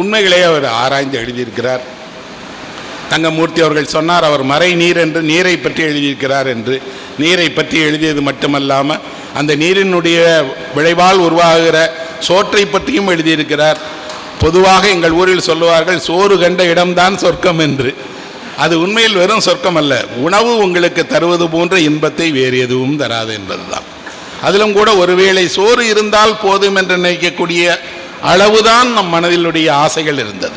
உண்மைகளை அவர் ஆராய்ந்து எழுதியிருக்கிறார். தங்கமூர்த்தி அவர்கள் சொன்னார், அவர் மறை நீர் என்று நீரை பற்றி எழுதியிருக்கிறார் என்று. நீரை பற்றி எழுதியது மட்டுமல்லாமல் அந்த நீரினுடைய விளைவால் உருவாகிற சோற்றை பற்றியும் எழுதியிருக்கிறார். பொதுவாக எங்கள் ஊரில் சொல்லுவார்கள், சோறு கண்ட இடம்தான் சொர்க்கம் என்று. அது உண்மையில் வெறும் சொர்க்கம் அல்ல, உணவு உங்களுக்கு தருவது போன்ற இன்பத்தை வேறு எதுவும் தராது என்பதுதான். அதிலும் கூட ஒருவேளை சோறு இருந்தால் போதும் என்று நினைக்கக்கூடிய அளவுதான் நம் மனதிலுடைய ஆசைகள் இருந்தது,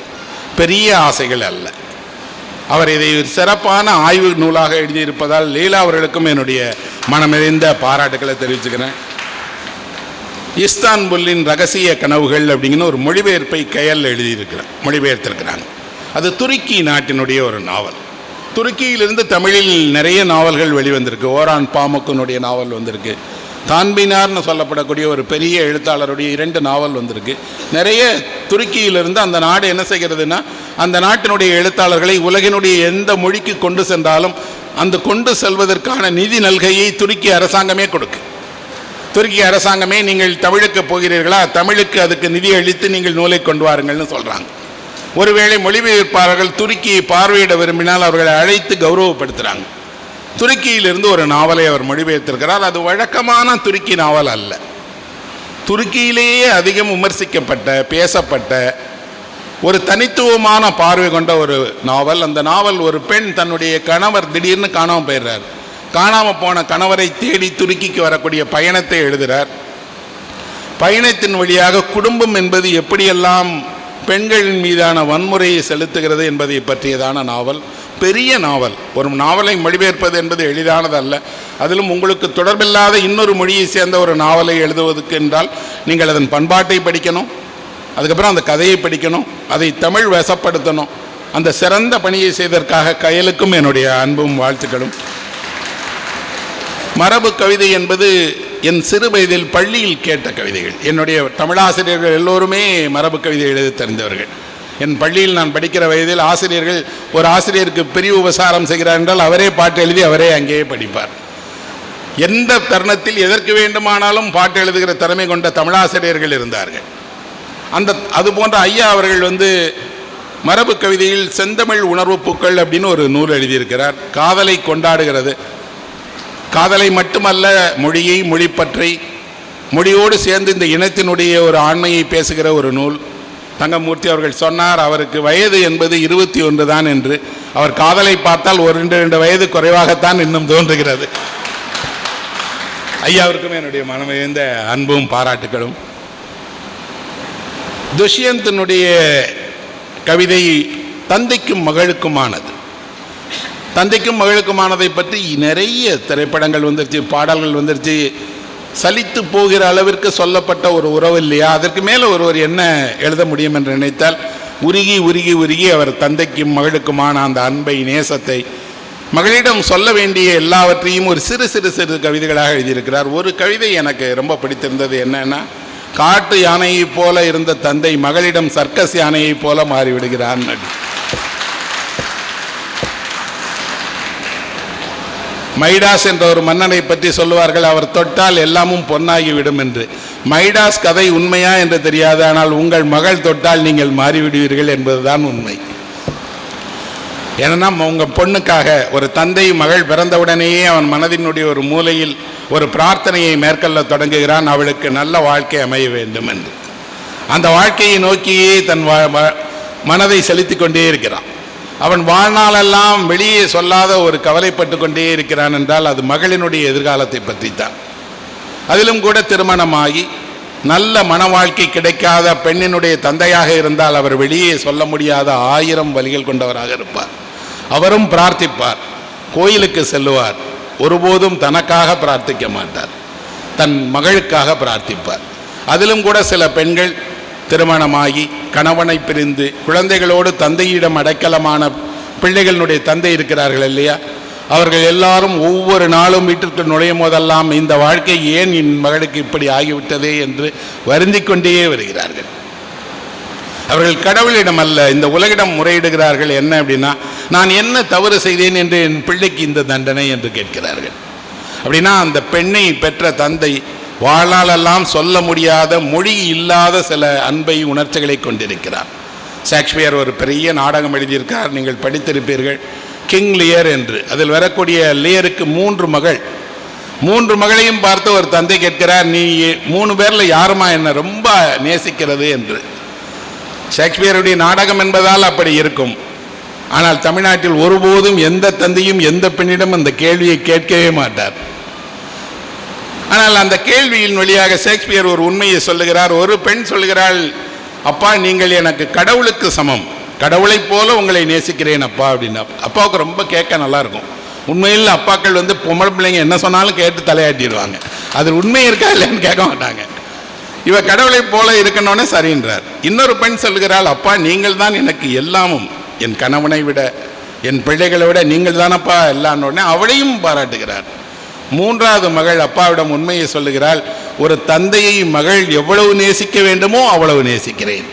பெரிய ஆசைகள் அல்ல. அவர் இதை சிறப்பான ஆய்வு நூலாக எழுதியிருப்பதால் லீலா அவர்களுக்கும் என்னுடைய மனமிறைந்த பாராட்டுக்களை தெரிவிச்சுக்கிறேன். இஸ்தான்புல்லின் ரகசிய கனவுகள் அப்படிங்கிற ஒரு மொழிபெயர்ப்பை கையால் மொழிபெயர்த்திருக்கிறாங்க. அது துருக்கி நாட்டினுடைய ஒரு நாவல். துருக்கியிலிருந்து தமிழில் நிறைய நாவல்கள் வெளிவந்திருக்கு. ஓரான் பாமுக்கினுடைய நாவல் வந்திருக்கு. தான்பினார்னு சொல்லப்படக்கூடிய ஒரு பெரிய எழுத்தாளருடைய 2 நாவல் வந்திருக்கு. நிறைய துருக்கியிலிருந்து அந்த நாடு என்ன செய்கிறதுனா, அந்த நாட்டினுடைய எழுத்தாளர்களை உலகினுடைய எந்த மொழிக்கு கொண்டு சென்றாலும் அந்த கொண்டு செல்வதற்கான நிதி நல்கையை துருக்கி அரசாங்கமே கொடுக்கு. துருக்கி அரசாங்கமே, நீங்கள் தமிழுக்கு போகிறீர்களா, தமிழுக்கு அதுக்கு நிதி அளித்து நீங்கள் நூலை கொண்டு வாருங்கள்னு சொல்கிறாங்க. ஒருவேளை மொழிபெயர்ப்பாளர்கள் துருக்கியை பார்வையிட விரும்பினால் அவர்களை அழைத்து கௌரவப்படுத்துகிறாங்க. துருக்கியிலிருந்து ஒரு நாவலை அவர் மொழிபெயர்த்திருக்கிறார். அது வழக்கமான துருக்கி நாவல் அல்ல. துருக்கியிலேயே அதிகம் விமர்சிக்கப்பட்ட, பேசப்பட்ட ஒரு தனித்துவமான பார்வை கொண்ட ஒரு நாவல். அந்த நாவல், ஒரு பெண் தன்னுடைய கணவர் திடீர்னு காணாமல் போயிடுறார். காணாமல் போன கணவரை தேடி துருக்கிக்கு வரக்கூடிய பயணத்தை எழுதுகிறார். பயணத்தின் வழியாக குடும்பம் என்பது எப்படியெல்லாம் பெண்களின் மீதான வன்முறையை செலுத்துகிறது என்பதை பற்றியதான நாவல். பெரிய நாவல். ஒரு நாவலை மொழிபெயர்ப்பது என்பது எளிதானது அல்ல. அதிலும் உங்களுக்கு தொடர்பில்லாத இன்னொரு மொழியை சேர்ந்த ஒரு நாவலை எழுதுவதற்கு என்றால் நீங்கள் அதன் பண்பாட்டை படிக்கணும், அதுக்கப்புறம் அந்த கதையை படிக்கணும், அதை தமிழ் வசப்படுத்தணும். அந்த சிறந்த பணியை செய்ததற்காக கயலுக்கும் என்னுடைய அன்பும் வாழ்த்துக்களும். மரபு கவிதை என்பது என் சிறு வயதில் பள்ளியில் கேட்ட கவிதைகள். என்னுடைய தமிழாசிரியர்கள் எல்லோருமே மரபு கவிதை எழுத தெரிந்தவர்கள். என் பள்ளியில் நான் படிக்கிற வயதில் ஆசிரியர்கள், ஒரு ஆசிரியருக்கு பெரிய உபசாரம் செய்கிறார் என்றால் அவரே பாட்டு எழுதி அவரே அங்கேயே படிப்பார். எந்த தருணத்தில் எதற்கு வேண்டுமானாலும் பாட்டு எழுதுகிற திறமை கொண்ட தமிழாசிரியர்கள் இருந்தார்கள். அது போன்ற ஐயா அவர்கள் மரபு கவிதையில் செந்தமிழ் உணர்வு பூக்கள் அப்படின்னு ஒரு நூல் எழுதியிருக்கிறார். காதலை கொண்டாடுகிறது. காதலை மட்டுமல்ல, மொழியை, மொழிப்பற்றை, மொழியோடு சேர்ந்து இந்த இனத்தினுடைய ஒரு ஆண்மையை பேசுகிற ஒரு நூல். தங்கமூர்த்தி அவர்கள் சொன்னார், அவருக்கு வயது என்பது 21 தான் என்று. அவர் காதலை பார்த்தால் 1-2 வயது குறைவாகத்தான் இன்னும் தோன்றுகிறது. ஐயாவிற்கும் என்னுடைய மனமிழந்த அன்பும் பாராட்டுகளும். துஷ்யந்தனுடைய கவிதை தந்தைக்கும் மகளுக்குமானது. தந்தைக்கும் மகளுக்குமானதை பற்றி நிறைய திரைப்படங்கள் வந்துருச்சு, பாடல்கள் வந்துருச்சு. சலித்து போகிற அளவிற்கு சொல்லப்பட்ட ஒரு உறவு இல்லையா? அதற்கு மேலே ஒருவர் என்ன எழுத முடியும் என்று நினைத்தால், உருகி உருகி உருகி அவர் தந்தைக்கும் மகளுக்குமான அந்த அன்பை, நேசத்தை, மகளிடம் சொல்ல வேண்டிய எல்லாவற்றையும் ஒரு சிறு சிறு சிறு கவிதைகளாக எழுதியிருக்கிறார். ஒரு கவிதை எனக்கு ரொம்ப பிடித்திருந்தது. என்னன்னா, காட்டு யானையை போல இருந்த தந்தை மகளிடம் சர்க்கஸ் யானையை போல மாறிவிடுகிறான். மைடாஸ் என்ற ஒரு மன்னனை பற்றி சொல்லுவார்கள், அவர் தொட்டால் எல்லாமும் பொன்னாகிவிடும் என்று. மைடாஸ் கதை உண்மையா என்று தெரியாது, ஆனால் உங்கள் மகள் தொட்டால் நீங்கள் மாறிவிடுவீர்கள் என்பதுதான் உண்மை. ஏன்னா, உங்கள் பொண்ணுக்காக ஒரு தந்தை மகள் பிறந்தவுடனேயே அவன் மனதினுடைய ஒரு மூலையில் ஒரு பிரார்த்தனையை மேற்கொள்ள தொடங்குகிறான், அவளுக்கு நல்ல வாழ்க்கை அமைய வேண்டும் என்று. அந்த வாழ்க்கையை நோக்கியே தன் மனதை செலுத்தி கொண்டே இருக்கிறான். அவன் வாழ்நாளெல்லாம் வெளியே சொல்லாத ஒரு கவலைப்பட்டு கொண்டே இருக்கிறான் என்றால் அது மகளினுடைய எதிர்காலத்தை பற்றித்தான். அதிலும் கூட திருமணமாகி நல்ல மன வாழ்க்கை கிடைக்காத பெண்ணினுடைய தந்தையாக இருந்தால் அவர் வெளியே சொல்ல முடியாத 1000 வலிகள் கொண்டவராக இருப்பார். அவரும் பிரார்த்திப்பார், கோயிலுக்கு செல்லுவார், ஒருபோதும் தனக்காக பிரார்த்திக்க மாட்டார், தன் மகளுக்காக பிரார்த்திப்பார். அதிலும் கூட சில பெண்கள் திருமணமாகி கணவனை பிரிந்து குழந்தைகளோடு தந்தையிடம் அடைக்கலமான பிள்ளைகளுடைய தந்தை இருக்கிறார்கள் இல்லையா, அவர்கள் எல்லாரும் ஒவ்வொரு நாளும் வீட்டிற்கு நுழையும் போதெல்லாம் இந்த வாழ்க்கை ஏன் என் மகளுக்கு இப்படி ஆகிவிட்டதே என்று வருந்திக் கொண்டே வருகிறார்கள். அவர்கள் கடவுளிடம் அல்ல, இந்த உலகிடம் முறையிடுகிறார்கள். என்ன அப்படின்னா, நான் என்ன தவறு செய்தேன் என்று என் பிள்ளைக்கு இந்த தண்டனை என்று கேட்கிறார்கள். அப்படின்னா அந்த பெண்ணை பெற்ற தந்தை வாழ்நாளெல்லாம் சொல்ல முடியாத, மொழி இல்லாத சில அன்பை, உணர்ச்சிகளை கொண்டிருக்கிறார். ஷேக்ஸ்பியர் ஒரு பெரிய நாடகம் எழுதியிருக்கார், நீங்கள் படித்திருப்பீர்கள், கிங் லியர் என்று. அதில் வரக்கூடிய லியருக்கு 3 மகள். 3 மகளையும் பார்த்து ஒரு தந்தை கேட்கிறார், நீ 3 பேரில் யாருமா என்ன ரொம்ப நேசிக்கிறது என்று. ஷேக்ஸ்பியருடைய நாடகம் என்பதால் அப்படி இருக்கும். ஆனால் தமிழ்நாட்டில் ஒருபோதும் எந்த தந்தையும் எந்த பெண்ணிடம் அந்த கேள்வியை கேட்கவே மாட்டார். ஆனால் அந்த கேள்வியின் வழியாக ஷேக்ஸ்பியர் ஒரு உண்மையை சொல்லுகிறார். ஒரு பெண் சொல்லுகிறாள், அப்பா நீங்கள் எனக்கு கடவுளுக்கு சமம், கடவுளைப் போல உங்களை நேசிக்கிறேன் அப்பா அப்படின்னா. அப்பாவுக்கு ரொம்ப கேட்க நல்லா இருக்கும். உண்மையில் அப்பாக்கள் பொம்பளை பிள்ளைங்க என்ன சொன்னாலும் கேட்டு தலையாட்டிடுவாங்க. அதில் உண்மை இருக்கா இல்லைன்னு கேட்க மாட்டாங்க. இவ கடவுளை போல இருக்கணும்னே சரின்றார். இன்னொரு பெண் சொல்லுகிறாள், அப்பா நீங்கள் தான் எனக்கு எல்லாமும், என் கணவனை விட என் பிள்ளைகளை விட நீங்கள் தானப்பா எல்லான்னொடனே அவளையும் பாராட்டுகிறார். 3வது மகள் அப்பாவிடம் உண்மையை சொல்லுகிறாள், ஒரு தந்தையை மகள் எவ்வளவு நேசிக்க வேண்டுமோ அவ்வளவு நேசிக்கிறேன்.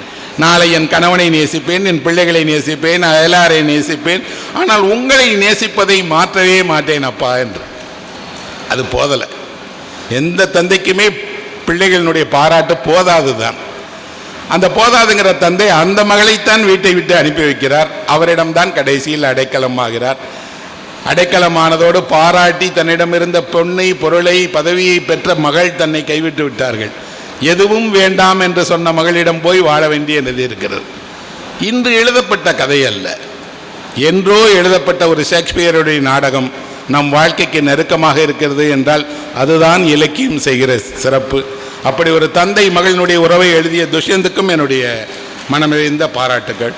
நாளை என் கணவனை நேசிப்பேன், என் பிள்ளைகளை நேசிப்பேன், எல்லாரை நேசிப்பேன், ஆனால் உங்களை நேசிப்பதை மாற்றவே மாட்டேன் அப்பா என்று. அது போதலை. எந்த தந்தைக்குமே பிள்ளைகளினுடைய பாராட்டு போதாதுதான். அந்த போதாதுங்கிற தந்தை அந்த மகளைத்தான் வீட்டை விட்டு அனுப்பி வைக்கிறார். அவரிடம்தான் கடைசியில் அடைக்கலமாகிறார். அடைக்கலமானதோடு பாராட்டி தன்னிடமிருந்த பொன்னை, பொருளை, பதவியை பெற்ற மகள் தன்னை கைவிட்டு விட்டார்கள். எதுவும் வேண்டாம் என்று சொன்ன மகளிடம் போய் வாழ வேண்டிய நிலை இருக்கிறது. இன்று எழுதப்பட்ட கதை அல்ல, என்றோ எழுதப்பட்ட ஒரு ஷேக்ஸ்பியருடைய நாடகம் நம் வாழ்க்கைக்கு நெருக்கமாக இருக்கிறது என்றால் அதுதான் இலக்கியம் செய்கிற சிறப்பு. அப்படி ஒரு தந்தை மகளினுடைய உறவை எழுதிய துஷ்யந்துக்கும் என்னுடைய மனமிழந்த பாராட்டுக்கள்.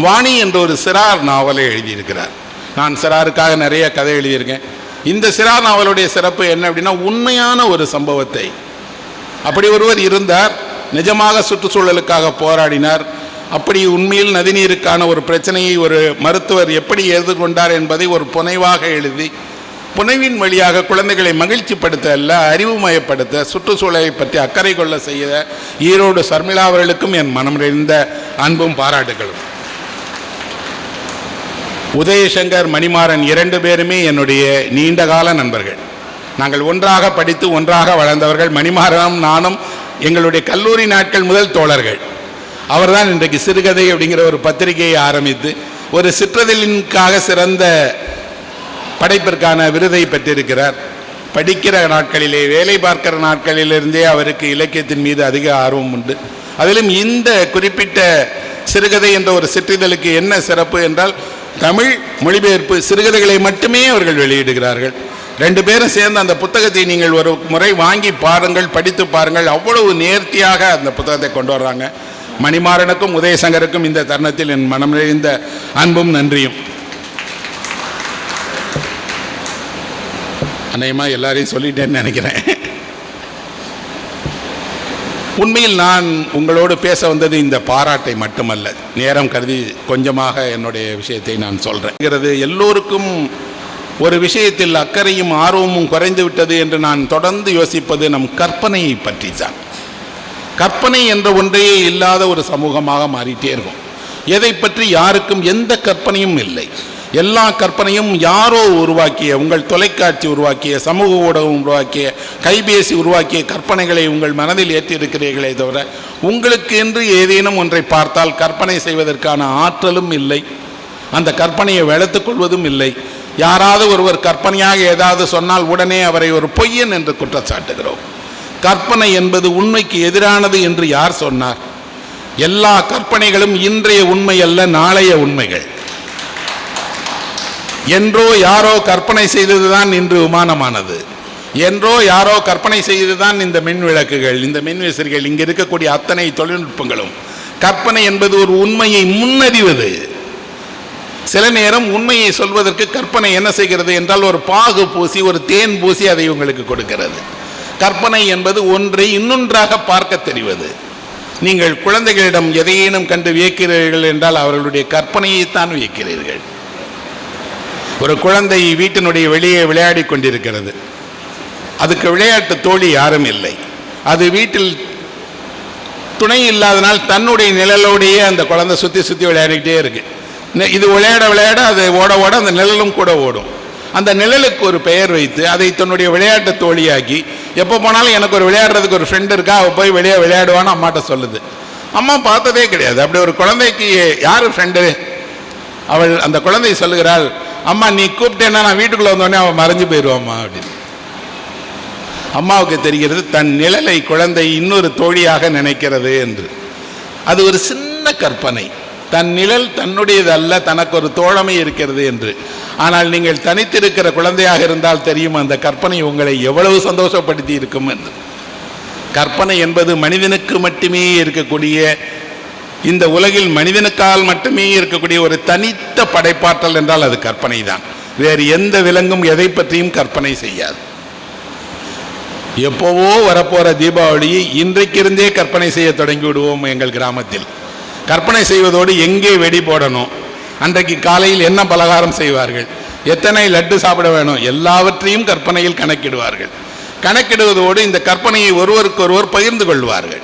வாணி என்ற ஒரு சிறார் நாவலை எழுதியிருக்கிறார். நான் சிறாருக்காக நிறைய கதை எழுதியிருக்கேன். இந்த சிறார் நாவலுடைய சிறப்பு என்ன அப்படின்னா, உண்மையான ஒரு சம்பவத்தை, அப்படி ஒருவர் இருந்தார், நிஜமாக சுற்றுச்சூழலுக்காக போராடினார். அப்படி உண்மையில் நதிநீருக்கான ஒரு பிரச்சனையை ஒரு மருத்துவர் எப்படி எதிர்கொண்டார் என்பதை ஒரு புனைவாக எழுதி, புனைவின் வழியாக குழந்தைகளை மகிழ்ச்சிப்படுத்த அல்ல, அறிவுமயப்படுத்த, சுற்றுச்சூழலை பற்றி அக்கறை கொள்ள செய்த ஈரோடு சர்மிளா அவர்களுக்கும் என் மனம் நிறைந்த அன்பும் பாராட்டுகளும். உதயசங்கர், மணிமாறன் 2 பேருமே என்னுடைய நீண்டகால நண்பர்கள். நாங்கள் ஒன்றாக படித்து ஒன்றாக வளர்ந்தவர்கள். மணிமாறனும் நானும் எங்களுடைய கல்லூரி நாட்கள் முதல் தோழர்கள். அவர்தான் இன்றைக்கு சிறுகதை அப்படிங்கிற ஒரு பத்திரிகையை ஆரம்பித்து ஒரு சிற்றதழினுக்காக சிறந்த படைப்பிற்கான விருதை பெற்றிருக்கிறார். படிக்கிற நாட்களிலே, வேலை பார்க்கிற நாட்களிலிருந்தே அவருக்கு இலக்கியத்தின் மீது அதிக ஆர்வம் உண்டு. அதிலும் இந்த குறிப்பிட்ட சிறுகதை என்ற ஒரு சிற்றிதழுக்கு என்ன சிறப்பு என்றால், தமிழ் மொழிபெயர்ப்பு சிறுகதைகளை மட்டுமே அவர்கள் வெளியிடுகிறார்கள். 2 பேரும் சேர்ந்து அந்த புத்தகத்தை நீங்கள் ஒரு முறை வாங்கி பாருங்கள், படித்து பாருங்கள். அவ்வளவு நேர்த்தியாக அந்த புத்தகத்தை கொண்டு வர்றாங்க. மணிமாறனுக்கும் உதயசங்கருக்கும் இந்த தருணத்தில் என் மனம் நிறைந்த அன்பும் நன்றியும். அநேகமாக எல்லாரையும் சொல்லிட்டேன்னு நினைக்கிறேன். உண்மையில் நான் உங்களோடு பேச வந்தது இந்த பாராட்டை மட்டுமல்ல. நேரம் கருதி கொஞ்சமாக என்னுடைய விஷயத்தை நான் சொல்கிறேன். எல்லோருக்கும் ஒரு விஷயத்தில் அக்கறையும் ஆர்வமும் குறைந்து விட்டது என்று நான் தொடர்ந்து யோசிப்பது நம் கற்பனையை பற்றி தான். கற்பனை என்ற ஒன்றையே இல்லாத ஒரு சமூகமாக மாறிட்டே இருக்கும். எதை பற்றி யாருக்கும் எந்த கற்பனையும் இல்லை. எல்லா கற்பனையும் யாரோ உருவாக்கிய, உங்கள் தொலைக்காட்சி உருவாக்கிய, சமூக ஊடகம் உருவாக்கிய, கைபேசி உருவாக்கிய கற்பனைகளை உங்கள் மனதில் ஏற்றிருக்கிறீர்களே தவிர உங்களுக்கு என்று ஏதேனும் ஒன்றை பார்த்தால் கற்பனை செய்வதற்கான ஆற்றலும் இல்லை, அந்த கற்பனையை வளர்த்துக் கொள்வதும் இல்லை. யாராவது ஒருவர் கற்பனையாக ஏதாவது சொன்னால் உடனே அவரை ஒரு பொய்யன் என்று குற்றச்சாட்டுகிறோம். கற்பனை என்பது உண்மைக்கு எதிரானது என்று யார் சொன்னார்? எல்லா கற்பனைகளும் இன்றைய உண்மை அல்ல, நாளைய உண்மைகள். என்றோ யாரோ கற்பனை செய்ததுதான் இன்று விமானமானது. என்றோ யாரோ கற்பனை செய்ததுதான் இந்த மின் விளக்குகள், இந்த மின் விசிறிகள், இங்கே இருக்கக்கூடிய அத்தனை தொழில்நுட்பங்களும். கற்பனை என்பது ஒரு உண்மையை முன்னறிவது. சில நேரம் உண்மையை சொல்வதற்கு கற்பனை என்ன செய்கிறது என்றால், ஒரு பாகு பூசி, ஒரு தேன் பூசி அதை உங்களுக்கு கொடுக்கிறது. கற்பனை என்பது ஒன்றை இன்னொன்றாக பார்க்க தெரிவது. நீங்கள் குழந்தைகளிடம் எதையேனும் கண்டு வியக்கிறீர்கள் என்றால் அவர்களுடைய கற்பனையைத்தான் வியக்கிறீர்கள். ஒரு குழந்தை வீட்டினுடைய வெளியே விளையாடி கொண்டிருக்கிறது. அதுக்கு விளையாட்டு தோழி யாரும் இல்லை. அது வீட்டில் துணை இல்லாதனால் தன்னுடைய நிழலோடையே அந்த குழந்தை சுற்றி சுற்றி விளையாடிக்கிட்டே இருக்கு. இது விளையாட விளையாட அது ஓட ஓட அந்த நிழலும் கூட ஓடும். அந்த நிழலுக்கு ஒரு பெயர் வைத்து அதை தன்னுடைய விளையாட்டு தோழியாக்கி, எப்போ போனாலும் எனக்கு ஒரு விளையாடுறதுக்கு ஒரு ஃப்ரெண்டு இருக்கா, அவள் போய் வெளியே விளையாடுவான்னு அம்மாட்ட சொல்லுது. அம்மா பார்த்ததே கிடையாது. அப்படி ஒரு குழந்தைக்கு யார் ஃப்ரெண்டு? அவள் அந்த குழந்தை சொல்லுகிறாள், அம்மா நீ கூப்பிட்டேன்னா நான் வீட்டுக்குள்ளே வந்தோடனே அவன் மறைஞ்சு போயிடுவாம்மா அப்படின்னு. அம்மாவுக்கு தெரிகிறது தன் நிழலை குழந்தை இன்னொரு தோழியாக நினைக்கிறது என்று. அது ஒரு சின்ன கற்பனை. தன் நிழல் தன்னுடையது அல்ல, தனக்கு ஒரு தோழமை இருக்கிறது என்று. ஆனால் நீங்கள் தனித்திருக்கிற குழந்தையாக இருந்தால் தெரியும் அந்த கற்பனை உங்களை எவ்வளவு சந்தோஷப்படுத்தி இருக்கும் என்று. கற்பனை என்பது மனிதனுக்கு மட்டுமே இருக்கக்கூடிய, இந்த உலகில் மனிதனுக்கால் மட்டுமே இருக்கக்கூடிய ஒரு தனித்த படைப்பாற்றல் என்றால் அது கற்பனை தான். வேறு எந்த விலங்கும் எதை பற்றியும் கற்பனை செய்யாது. எப்போவோ வரப்போற தீபாவளியை இன்றைக்கிருந்தே கற்பனை செய்ய தொடங்கி விடுவோம். எங்கள் கிராமத்தில் கற்பனை செய்வதோடு எங்கே வெடி போடணும், அன்றைக்கு காலையில் என்ன பலகாரம் செய்வார்கள், எத்தனை லட்டு சாப்பிட வேணும், எல்லாவற்றையும் கற்பனையில் கணக்கிடுவார்கள். கணக்கிடுவதோடு இந்த கற்பனையை ஒருவருக்கொருவர் பகிர்ந்து கொள்வார்கள்.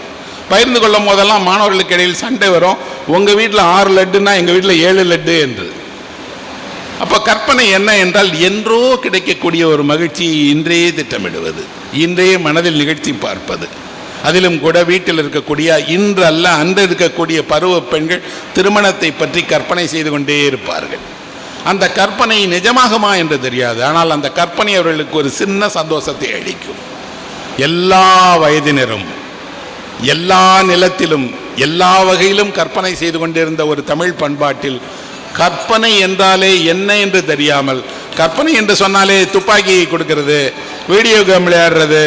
பகிர்ந்து கொள்ளும் போதெல்லாம் மாணவர்களுக்கு இடையில் சண்டை வரும். உங்கள் வீட்டில் 6 லட்டுன்னா எங்கள் வீட்டில் 7 லட்டு என்று. அப்போ கற்பனை என்ன என்றால் என்றோ கிடைக்கக்கூடிய ஒரு மகிழ்ச்சியை இன்றையே திட்டமிடுவது, இன்றையே மனதில் நிகழ்ச்சி பார்ப்பது. அதிலும் கூட வீட்டில் இருக்கக்கூடிய இன்று அல்ல அன்று இருக்கக்கூடிய பருவ பெண்கள் திருமணத்தை பற்றி கற்பனை செய்து கொண்டே இருப்பார்கள். அந்த கற்பனை நிஜமாகுமா என்று தெரியாது. ஆனால் அந்த கற்பனை அவர்களுக்கு ஒரு சின்ன சந்தோஷத்தை அளிக்கும். எல்லா வயதினரும் எல்லா நிலத்திலும் எல்லா வகையிலும் கற்பனை செய்து கொண்டிருந்த ஒரு தமிழ் பண்பாட்டில் கற்பனை என்றாலே என்ன என்று தெரியாமல், கற்பனை என்று சொன்னாலே துப்பாக்கி கொடுக்கிறது, வீடியோ கேம் விளையாடுறது,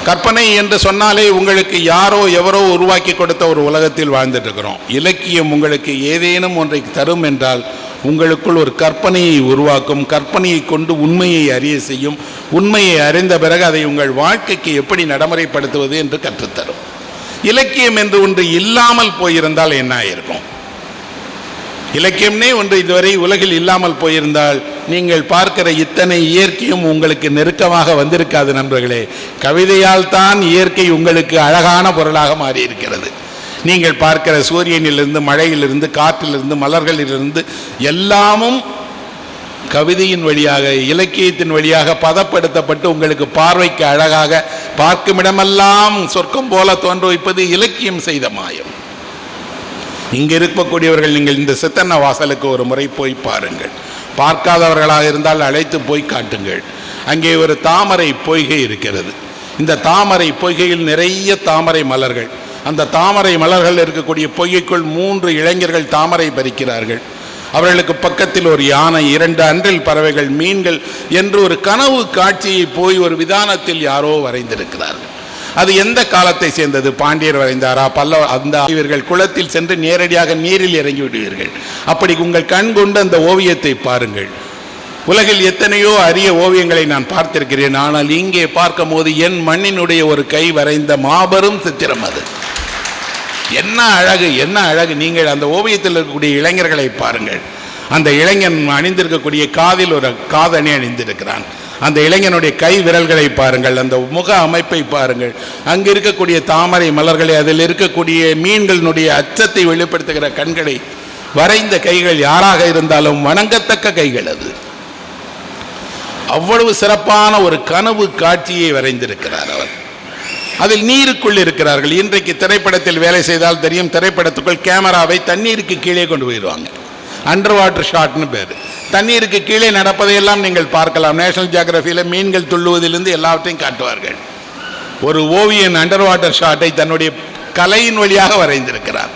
கற்பனை என்று சொன்னாலே உங்களுக்கு யாரோ எவரோ உருவாக்கி கொடுத்த ஒரு உலகத்தில் வாழ்ந்துட்டு இருக்கிறோம். இலக்கியம் உங்களுக்கு ஏதேனும் ஒன்றை தரும் என்றால் உங்களுக்குள் ஒரு கற்பனையை உருவாக்கும். கற்பனையை கொண்டு உண்மையை அறிய செய்யும். உண்மையை அறிந்த பிறகு அதை உங்கள் வாழ்க்கைக்கு எப்படி நடைமுறைப்படுத்துவது என்று கற்றுத்தரும். இலக்கியம் என்று ஒன்று இல்லாமல் போயிருந்தால் என்ன ஆயிருக்கும்? இலக்கியம்னே ஒன்று இதுவரை உலகில் இல்லாமல் போயிருந்தால் நீங்கள் பார்க்கிற இத்தனை இயற்கையும் உங்களுக்கு நெருக்கமாக வந்திருக்காது நண்பர்களே. கவிதையால் தான் இயற்கை உங்களுக்கு அழகான பொருளாக மாறியிருக்கிறது. நீங்கள் பார்க்கிற சூரியனிலிருந்து, மழையிலிருந்து, காற்றிலிருந்து, மலர்களிலிருந்து எல்லாமும் கவிதையின் வழியாக, இலக்கியத்தின் வழியாக பதப்படுத்தப்பட்டு உங்களுக்கு பார்வைக்கு அழகாக பார்க்கும் இடமெல்லாம் சொர்க்கம் போல தோன்ற வைப்பது இலக்கியம் செய்த மாயம். இங்கே இருக்கக்கூடியவர்கள் நீங்கள் இந்த சித்தன்ன வாசலுக்கு ஒரு முறை போய் பாருங்கள். பார்க்காதவர்களாக இருந்தால் அழைத்து போய் காட்டுங்கள். அங்கே ஒரு தாமரை பொய்கை இருக்கிறது. இந்த தாமரை பொய்கையில் நிறைய தாமரை மலர்கள். அந்த தாமரை மலர்கள் இருக்கக்கூடிய பொய்கைக்குள் 3 இளைஞர்கள் தாமரை பறிக்கிறார்கள். அவர்களுக்கு பக்கத்தில் ஒரு யானை, 2 அன்றில் பறவைகள், மீன்கள் என்று ஒரு கனவு காட்சியை போய் ஒரு விதானத்தில் யாரோ வரைந்திருக்கிறார்கள். அது எந்த காலத்தை சேர்ந்தது? பாண்டியர் வரைந்தாரா, பல்லவ? அந்த இவர்கள் குளத்தில் சென்று நேரடியாக நீரில் இறங்கி விடுவீர்கள். அப்படி உங்கள் கண் கொண்டு அந்த ஓவியத்தை பாருங்கள். உலகில் எத்தனையோ அரிய ஓவியங்களை நான் பார்த்திருக்கிறேன். ஆனால் இங்கே பார்க்கும் போது என் மண்ணினுடைய ஒரு கை வரைந்த மாபெரும் சித்திரம் அது. என்ன அழகு, என்ன அழகு! நீங்கள் அந்த ஓவியத்தில் இருக்கக்கூடிய இளைஞர்களை பாருங்கள். அந்த இளைஞன் அணிந்திருக்கக்கூடிய காதில் ஒரு காதணி அணிந்திருக்கிறான். அந்த இளைஞனுடைய கை விரல்களை பாருங்கள், அந்த முக அமைப்பை பாருங்கள், அங்கு இருக்கக்கூடிய தாமரை மலர்களை, அதில் இருக்கக்கூடிய மீன்களினுடைய அச்சத்தை வெளிப்படுத்துகிற கண்களை, வரைந்த கைகள் யாராக இருந்தாலும் வணங்கத்தக்க கைகள். அது அவ்வளவு சிறப்பான ஒரு கனவு காட்சியை வரைந்திருக்கிறார் அவர். அதில் நீருக்குள் இருக்கிறார்கள். இன்றைக்கு திரைப்படத்தில் வேலை செய்தால் தெரியும், திரைப்படத்துக்குள் கேமராவை தண்ணீருக்கு கீழே கொண்டு போயிடுவாங்க. அண்டர் வாட்டர் ஷாட்னு பேர். தண்ணீருக்கு கீழே நடப்பதையெல்லாம் நீங்கள் பார்க்கலாம். நேஷனல் ஜியோகிராஃபியில் மீன்கள் துள்ளுவதிலிருந்து எல்லாவற்றையும் காட்டுவார்கள். ஒரு ஓவியன் அண்டர் வாட்டர் ஷாட்டை தன்னுடைய கலையின் வழியாக வரைந்திருக்கிறார்.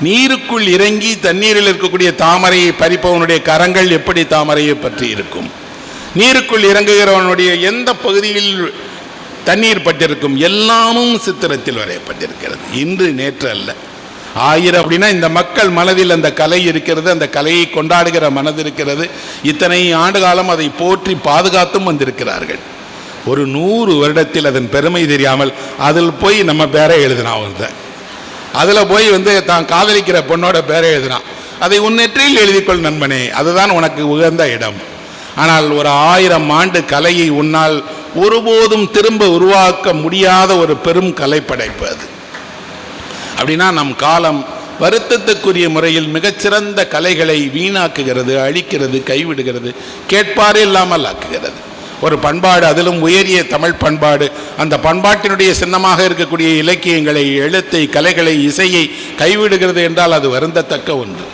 நீருக்குள் இறங்கி தண்ணீரில் இருக்கக்கூடிய தாமரையை பறிப்பவனுடைய கரங்கள் எப்படி தாமரையை பற்றி இருக்கும்? நீருக்குள் இறங்குகிறவனுடைய எந்த பகுதியில் தண்ணீர் பட்டிருக்கும்? எல்லாமும் சித்திரத்தில் வரையப்பட்டிருக்கிறது. இன்று நேற்று அல்ல, 1000 அப்படின்னா இந்த மக்கள் மனதில் அந்த கலை இருக்கிறது, அந்த கலையை கொண்டாடுகிற மனது இருக்கிறது. இத்தனை ஆண்டு காலம் அதை போற்றி பாதுகாத்தும் வந்திருக்கிறார்கள். ஒரு 100 வருடத்தில் அதன் பெருமை தெரியாமல் அதில் போய் நம்ம பேரை எழுதினான். ஒருத்தன் அதில் போய் தான் காதலிக்கிற பொண்ணோட பேரை எழுதினான். அதை உன் நெற்றியில் எழுதிக்கொள் நண்பனே, அதுதான் உனக்கு உகந்த இடம். ஆனால் ஒரு 1000 ஆண்டு கலையை உன்னால் ஒருபோதும் திரும்ப உருவாக்க முடியாத ஒரு பெரும் கலைப்படைப்பு அது. அப்படின்னா நம் காலம் வருத்தத்துக்குரிய முறையில் மிகச்சிறந்த கலைகளை வீணாக்குகிறது, அழிக்கிறது, கைவிடுகிறது, கேட்பாரே இல்லாமல் ஆக்குகிறது. ஒரு பண்பாடு, அதிலும் உயரிய தமிழ் பண்பாடு. அந்த பண்பாட்டினுடைய சின்னமாக இருக்கக்கூடிய இலக்கியங்களை, எழுத்தை, கலைகளை, இசையை கைவிடுகிறது என்றால் அது வருந்தத்தக்க ஒன்று.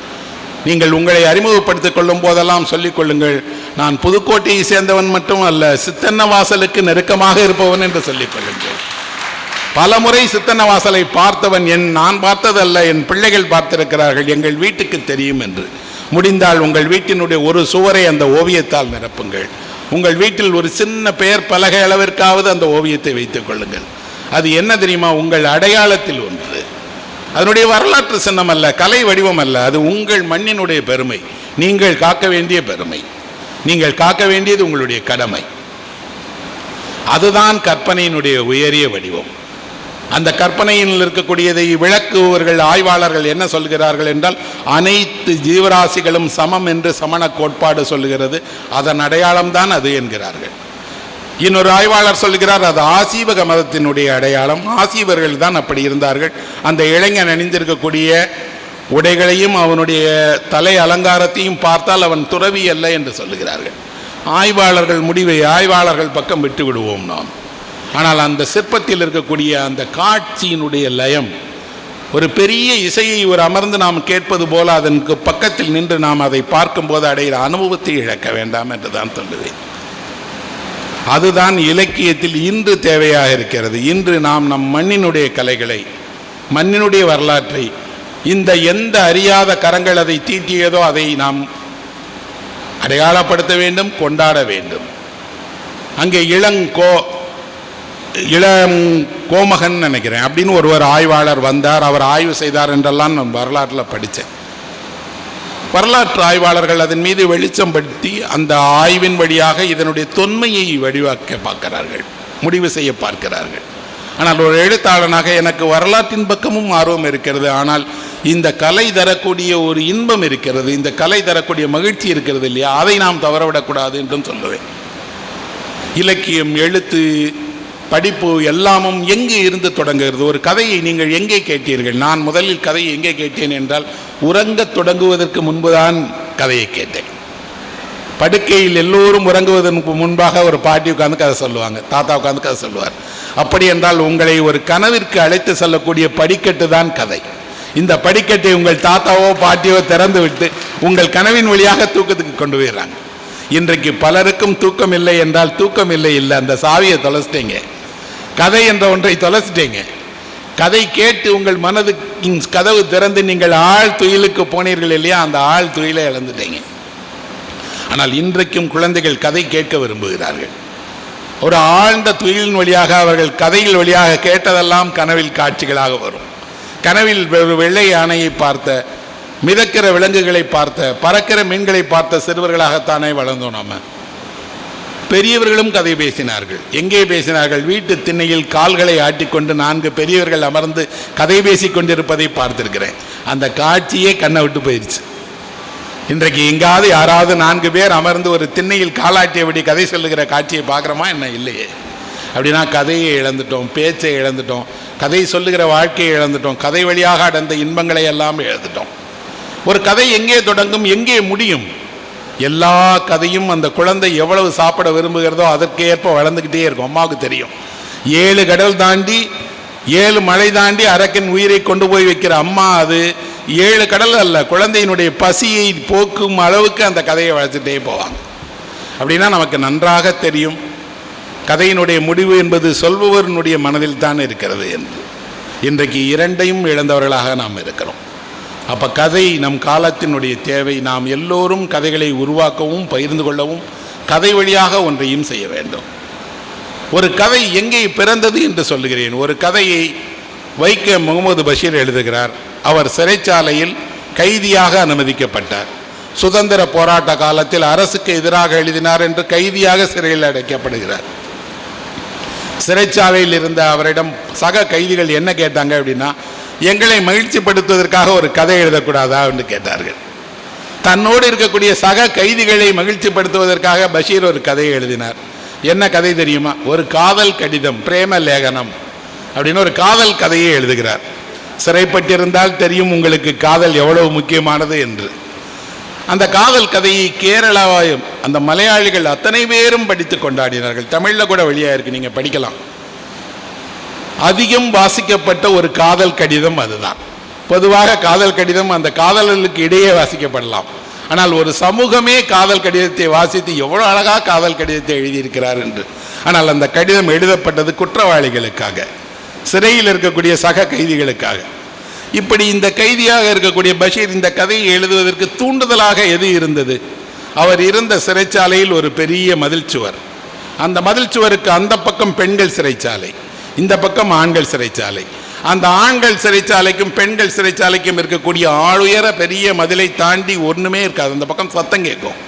நீங்கள் உங்களை அறிமுகப்படுத்திக் கொள்ளும் போதெல்லாம் சொல்லிக் கொள்ளுங்கள், நான் புதுக்கோட்டையை சேர்ந்தவன் மட்டும் அல்ல, சித்தன்னவாசலுக்கு நெருக்கமாக இருப்பவன் என்று சொல்லிக் கொள்ளுங்கள். பல முறை சித்தன்னவாசலை பார்த்தவன், நான் பார்த்ததல்ல, என் பிள்ளைகள் பார்த்திருக்கிறார்கள், எங்கள் வீட்டுக்கு தெரியும் என்று. முடிந்தால் உங்கள் வீட்டினுடைய ஒரு சுவரை அந்த ஓவியத்தால் நிரப்புங்கள். உங்கள் வீட்டில் ஒரு சின்ன பெயர் பலகை அளவிற்காவது அந்த ஓவியத்தை வைத்துக் கொள்ளுங்கள். அது என்ன தெரியுமா? உங்கள் அடையாளத்தில் ஒன்று. அதனுடைய வரலாற்று சின்னம் அல்ல, கலை வடிவம் அல்ல, அது உங்கள் மண்ணினுடைய பெருமை. நீங்கள் காக்க வேண்டிய பெருமை, நீங்கள் காக்க வேண்டியது உங்களுடைய கடமை. அதுதான் கற்பனையினுடைய உயரிய வடிவம். அந்த கற்பனையில் இருக்கக்கூடியதை விளக்குபவர்கள், ஆய்வாளர்கள் என்ன சொல்கிறார்கள் என்றால், அனைத்து ஜீவராசிகளும் சமம் என்று சமண கோட்பாடு சொல்லுகிறது. அதன் அடையாளம்தான் அது என்கிறார்கள். இன்னொரு ஆய்வாளர் சொல்கிறார், அது ஆசீவக மதத்தினுடைய அடையாளம். ஆசீவர்கள் தான் அப்படி இருந்தார்கள். அந்த இளைஞன் அணிந்திருக்கக்கூடிய உடைகளையும் அவனுடைய தலை அலங்காரத்தையும் பார்த்தால் அவன் துறவி அல்ல என்று சொல்லுகிறார்கள். ஆய்வாளர்கள் முடிவை ஆய்வாளர்கள் பக்கம் விட்டு விடுவோம் நாம். ஆனால் அந்த சிற்பத்தில் இருக்கக்கூடிய அந்த காட்சியினுடைய லயம், ஒரு பெரிய இசையை ஒரு அமர்ந்து நாம் கேட்பது போல அதற்கு பக்கத்தில் நின்று நாம் அதை பார்க்கும்போது அடைகிற அனுபவத்தை இழக்க வேண்டாம் என்று தான் சொல்லுவேன். அதுதான் இலக்கியத்தில் இன்று தேவையாக இருக்கிறது. இன்று நாம் நம் மண்ணினுடைய கலைகளை, மண்ணினுடைய வரலாற்றை, இந்த எந்த அறியாத கரங்கள் அதை தீட்டியதோ அதை நாம் அடையாளப்படுத்த வேண்டும், கொண்டாட வேண்டும். அங்கே இளம் கோமகன் நினைக்கிறேன் அப்படின்னு ஒருவர் ஆய்வாளர் வந்தார். அவர் ஆய்வு செய்தார் என்றெல்லாம் நான் வரலாற்றில் படித்தேன். வரலாற்று ஆய்வாளர்கள் அதன் மீது வெளிச்சம் படுத்தி அந்த ஆய்வின் வழியாக இதனுடைய தொன்மையை வடிவாக்க பார்க்கிறார்கள், முடிவு செய்ய பார்க்கிறார்கள். ஆனால் ஒரு எழுத்தாளனாக எனக்கு வரலாற்றின் பக்கமும் ஆர்வம் இருக்கிறது. ஆனால் இந்த கலை தரக்கூடிய ஒரு இன்பம் இருக்கிறது, இந்த கலை தரக்கூடிய மகிழ்ச்சி இருக்கிறது இல்லையா, அதை நாம் தவறவிடக்கூடாது என்றும் சொல்லுவேன். இலக்கியம், எழுத்து, படிப்பு எல்லாமும் எங்கே இருந்து தொடங்குகிறது? ஒரு கதையை நீங்கள் எங்கே கேட்டீர்கள்? நான் முதலில் கதையை எங்கே கேட்டேன் என்றால், உறங்கத் தொடங்குவதற்கு முன்புதான் கதையை கேட்டேன். படுக்கையில் எல்லோரும் உறங்குவதற்கு முன்பாக ஒரு பாட்டி உட்காந்து கதை சொல்லுவாங்க, தாத்தா உட்காந்து கதை சொல்லுவார். அப்படி என்றால் உங்களை ஒரு கனவிற்கு அழைத்து செல்லக்கூடிய படிக்கட்டு தான் கதை. இந்த படிக்கட்டை உங்கள் தாத்தாவோ பாட்டியோ திறந்து விட்டு உங்கள் கனவின் வழியாக தூக்கத்துக்கு கொண்டு போயிடுறாங்க. இன்றைக்கு பலருக்கும் தூக்கம் இல்லை என்றால் தூக்கம் இல்லை, அந்த சாவியை தொலைச்சிட்டீங்க, கதை என்ற ஒன்றை தொலைச்சிட்டீங்க. கதை கேட்டு உங்கள் மனதுக்கு கதவு திறந்து நீங்கள் ஆழ் துயிலுக்கு போனீர்கள் இல்லையா, அந்த ஆழ் துயிலை இழந்துட்டீங்க. ஆனால் இன்றைக்கும் குழந்தைகள் கதை கேட்க விரும்புகிறார்கள். ஒரு ஆழ்ந்த துயிலின் வழியாக அவர்கள் கதைகள் வழியாக கேட்டதெல்லாம் கனவில் காட்சிகளாக வரும். கனவில் வெள்ளை யானையை பார்த்த, மிதக்கிற விலங்குகளை பார்த்த, பறக்கிற மீன்களை பார்த்த சிறுவர்களாகத்தானே வளர்ந்தோம். நாம பெரியவர்களும் கதை பேசினார்கள். எங்கே பேசினார்கள்? வீட்டு திண்ணையில் கால்களை ஆட்டிக்கொண்டு 4 பெரியவர்கள் அமர்ந்து கதை பேசி கொண்டிருப்பதை பார்த்திருக்கிறேன். அந்த காட்சியே கண்ணை விட்டு போயிடுச்சு. இன்றைக்கு எங்காவது யாராவது 4 பேர் அமர்ந்து ஒரு திண்ணையில் காலாட்டியபடி கதை சொல்லுகிற காட்சியை பார்க்குறோமா? என்ன இல்லையே. அப்படின்னா கதையை இழந்துட்டோம், பேச்சை இழந்துட்டோம், கதை சொல்லுகிற வாழ்க்கையை இழந்துட்டோம், கதை வழியாக அடைந்த இன்பங்களை எல்லாம் இழந்துட்டோம். ஒரு கதை எங்கே தொடங்கும், எங்கே முடியும்? எல்லா கதையும் அந்த குழந்தை எவ்வளவு சாப்பிட விரும்புகிறதோ அதற்கேற்ப வளர்ந்துக்கிட்டே இருக்கும். அம்மாவுக்கு தெரியும். 7 கடல் தாண்டி 7 மலை தாண்டி அரக்கன் உயிரை கொண்டு போய் வைக்கிற அம்மா அது 7 கடல் அல்ல, குழந்தையினுடைய பசியை போக்கும் அளவுக்கு அந்த கதையை வளர்த்துட்டே போவாங்க. அப்படின்னா நமக்கு நன்றாக தெரியும் கதையினுடைய முடிவு என்பது சொல்பவர்களுடைய மனதில் தான் இருக்கிறது என்று. இன்றைக்கு 2ஐயும் இழந்தவர்களாக நாம் இருக்கிறோம். அப்போ கதை நம் காலத்தினுடைய தேவை. நாம் எல்லோரும் கதைகளை உருவாக்கவும் பகிர்ந்து கொள்ளவும் கதை வழியாக ஒன்றையும் செய்ய வேண்டும். ஒரு கதை எங்கே பிறந்தது என்று சொல்லுகிறேன். ஒரு கதையை வைக்கம் முகமது பஷீர் எழுதுகிறார். அவர் சிறைச்சாலையில் கைதியாக அனுமதிக்கப்பட்டார். சுதந்திர போராட்ட காலத்தில் அரசுக்கு எதிராக எழுதினார் என்று கைதியாக சிறையில் அடைக்கப்படுகிறார். சிறைச்சாலையில் இருந்த அவரிடம் சக கைதிகள் என்ன கேட்டாங்க அப்படின்னா, எங்களை மகிழ்ச்சிப்படுத்துவதற்காக ஒரு கதை எழுதக்கூடாதா என்று கேட்டார்கள். தன்னோடு இருக்கக்கூடிய சக கைதிகளை மகிழ்ச்சிப்படுத்துவதற்காக பஷீர் ஒரு கதையை எழுதினார். என்ன கதை தெரியுமா? ஒரு காதல் கடிதம், பிரேம லேகனம் அப்படின்னு ஒரு காதல் கதையை எழுதுகிறார். சிறைப்பட்டிருந்தால் தெரியும் உங்களுக்கு காதல் எவ்வளவு முக்கியமானது என்று. அந்த காதல் கதையை கேரளாவையும் அந்த மலையாளிகள் அத்தனை பேரும் படித்து கொண்டாடினார்கள். தமிழில் கூட வெளியாக இருக்கு, நீங்கள் படிக்கலாம். அதிகம் வாசிக்கப்பட்ட ஒரு காதல் கடிதம் அதுதான். பொதுவாக காதல் கடிதம் அந்த காதலர்களுக்கு இடையே வாசிக்கப்படலாம். ஆனால் ஒரு சமூகமே காதல் கடிதத்தை வாசித்து எவ்வளோ அழகாக காதல் கடிதத்தை எழுதியிருக்கிறார் என்று. ஆனால் அந்த கடிதம் எழுதப்பட்டது குற்றவாளிகளுக்காக, சிறையில் இருக்கக்கூடிய சக கைதிகளுக்காக. இப்படி இந்த கைதியாக இருக்கக்கூடிய பஷீர் இந்த கதையை எழுதுவதற்கு தூண்டுதலாக எது இருந்தது? அவர் இருந்த சிறைச்சாலையில் ஒரு பெரிய மதில் சுவர். அந்த மதில் சுவருக்கு அந்த பக்கம் பெண்கள் சிறைச்சாலை, இந்த பக்கம் ஆண்கள் சிறைச்சாலை. அந்த ஆண்கள் சிறைச்சாலைக்கும் பெண்கள் சிறைச்சாலைக்கும் இருக்கக்கூடிய ஆளுயர பெரிய மதிலை தாண்டி ஒன்றுமே இருக்காது. அந்த பக்கம் சத்தம் கேட்கும்,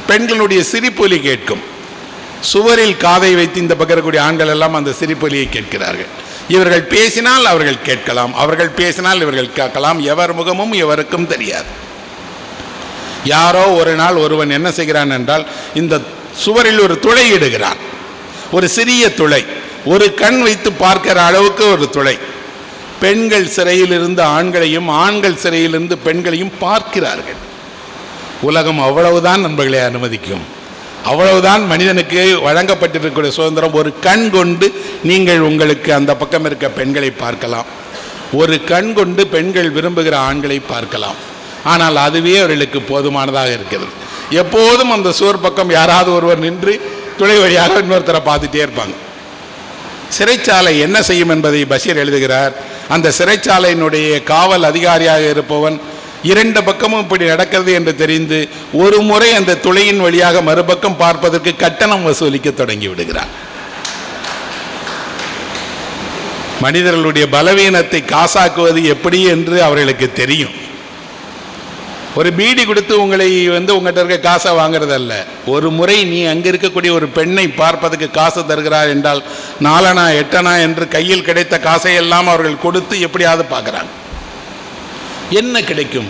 பெண்களுடைய சிரிப்பொலி கேட்கும். சுவரில் காதை வைத்து இந்த பக்கம் இருக்கக்கூடிய ஆண்கள் எல்லாம் அந்த சிரிப்பொலியை கேட்கிறார்கள். இவர்கள் பேசினால் அவர்கள் கேட்கலாம், அவர்கள் பேசினால் இவர்கள் கேட்கலாம். எவர் முகமும் எவருக்கும் தெரியாது. யாரோ ஒரு நாள் ஒருவன் என்ன செய்கிறான் என்றால், இந்த சுவரில் ஒரு துளை இடுகிறான். ஒரு சிறிய துளை, ஒரு கண் வைத்து பார்க்கிற அளவுக்கு ஒரு துளை. பெண்கள் சிறையிலிருந்து ஆண்களையும், ஆண்கள் சிறையிலிருந்து பெண்களையும் பார்க்கிறார்கள். உலகம் அவ்வளவுதான் நண்பர்களை அனுமதிக்கும். அவ்வளவுதான் மனிதனுக்கு வழங்கப்பட்டிருக்கக்கூடிய சுதந்திரம். ஒரு கண் கொண்டு நீங்கள் உங்களுக்கு அந்த பக்கம் இருக்க பெண்களை பார்க்கலாம், ஒரு கண் கொண்டு பெண்கள் விரும்புகிற ஆண்களை பார்க்கலாம். ஆனால் அதுவே அவர்களுக்கு போதுமானதாக இருக்கிறது. எப்போதும் அந்த சுவர் பக்கம் யாராவது ஒருவர் நின்று துளை வழியாக இன்னொருத்தரை பார்த்துட்டே இருப்பாங்க. சிறைச்சாலை என்ன செய்யும் என்பதை பஷீர் எழுதுகிறார். அந்த சிறைச்சாலையினுடைய காவல் அதிகாரியாக இருப்பவன் இரண்டு பக்கமும் இப்படி நடக்கிறது என்று தெரிந்து ஒரு முறை அந்த துளையின் வழியாக மறுபக்கம் பார்ப்பதற்கு கட்டணம் வசூலிக்க தொடங்கி விடுகிறார். மனிதர்களுடைய பலவீனத்தை காசாக்குவது எப்படி என்று அவர்களுக்கு தெரியும். ஒரு பீடி கொடுத்து உங்களை உங்கள்கிட்ட இருக்க காசை வாங்குறதல்ல. ஒரு முறை நீ அங்கே இருக்கக்கூடிய ஒரு பெண்ணை பார்ப்பதற்கு காசு தருகிறார் என்றால் 4 அணா 8 அணா என்று கையில் கிடைத்த காசை எல்லாம் அவர்கள் கொடுத்து எப்படியாவது பார்க்குறாங்க. என்ன கிடைக்கும்?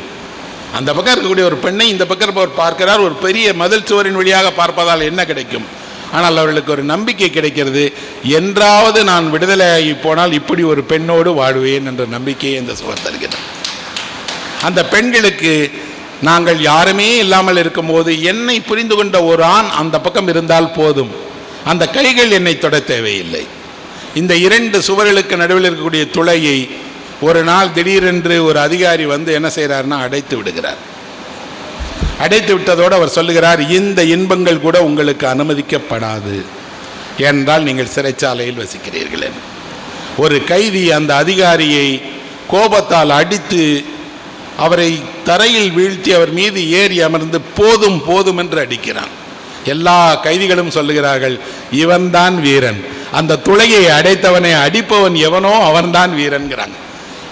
அந்த பக்கம் இருக்கக்கூடிய ஒரு பெண்ணை இந்த பக்கம் இருப்பவர் பார்க்கிறார். ஒரு பெரிய மதில் சுவரின் வழியாக பார்ப்பதால் என்ன கிடைக்கும்? ஆனால் அவர்களுக்கு ஒரு நம்பிக்கை கிடைக்கிறது. என்றாவது நான் விடுதலையாகி போனால் இப்படி ஒரு பெண்ணோடு வாழுவேன் என்ற நம்பிக்கையை இந்த சுவர் தருகிறது. அந்த பெண்களுக்கு நாங்கள் யாருமே இல்லாமல் இருக்கும்போது என்னை புரிந்து கொண்ட ஒரு ஆண் அந்த பக்கம் இருந்தால் போதும், அந்த கைகள் என்னை தொட தேவையில்லை. இந்த 2 சுவர்களுக்கு நடுவில் இருக்கக்கூடிய துளையை ஒரு நாள் திடீரென்று ஒரு அதிகாரி என்ன செய்கிறார்னா அடைத்து விடுகிறார். அடைத்து விட்டதோடு அவர் சொல்லுகிறார், இந்த இன்பங்கள் கூட உங்களுக்கு அனுமதிக்கப்படாது என்றால் நீங்கள் சிறைச்சாலையில் வசிக்கிறீர்கள். ஒரு கைதி அந்த அதிகாரியை கோபத்தால் அடித்து அவரை தரையில் வீழ்த்தி அவர் மீது ஏறி அமர்ந்து போதும் போதும் என்று அடிக்கிறான். எல்லா கைதிகளும் சொல்லுகிறார்கள், இவன்தான் வீரன். அந்த துளையை அடைத்தவனை அடிப்பவன் எவனோ அவன்தான் வீரன்கிறாங்க.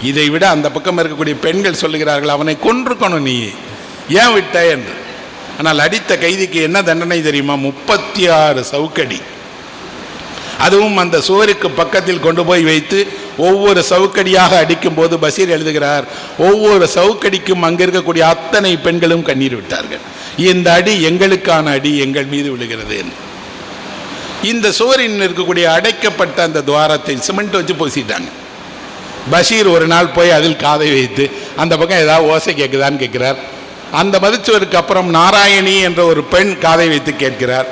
இதை விட அந்த பக்கம் இருக்கக்கூடிய பெண்கள் சொல்லுகிறார்கள், அவனை கொன்றுக்கணும், நீ ஏன் விட்ட என்று. ஆனால் அடித்த கைதிக்கு என்ன தண்டனை தெரியுமா? 36 சவுக்கடி. அதுவும் அந்த சுவருக்கு பக்கத்தில் கொண்டு போய் வைத்து ஒவ்வொரு சவுக்கடியாக அடிக்கும் போது பஷீர் எழுதுகிறார், ஒவ்வொரு சவுக்கடிக்கும் அங்கே இருக்கக்கூடிய அத்தனை பெண்களும் கண்ணீர் விட்டார்கள். இந்த அடி எங்களுக்கான அடி, எங்கள் மீது விழுகிறது. இந்த சுவரின் இருக்கக்கூடிய அடைக்கப்பட்ட அந்த துவாரத்தை சிமெண்ட் வச்சு பூசிட்டாங்க. பஷீர் ஒரு நாள் போய் அதில் காதை வைத்து அந்த பக்கம் ஏதாவது ஓசை கேட்குதான்னு கேட்கிறார். அந்த மதிச்சுவருக்கு அப்புறம் நாராயணி என்ற ஒரு பெண் காதை வைத்து கேட்கிறார்.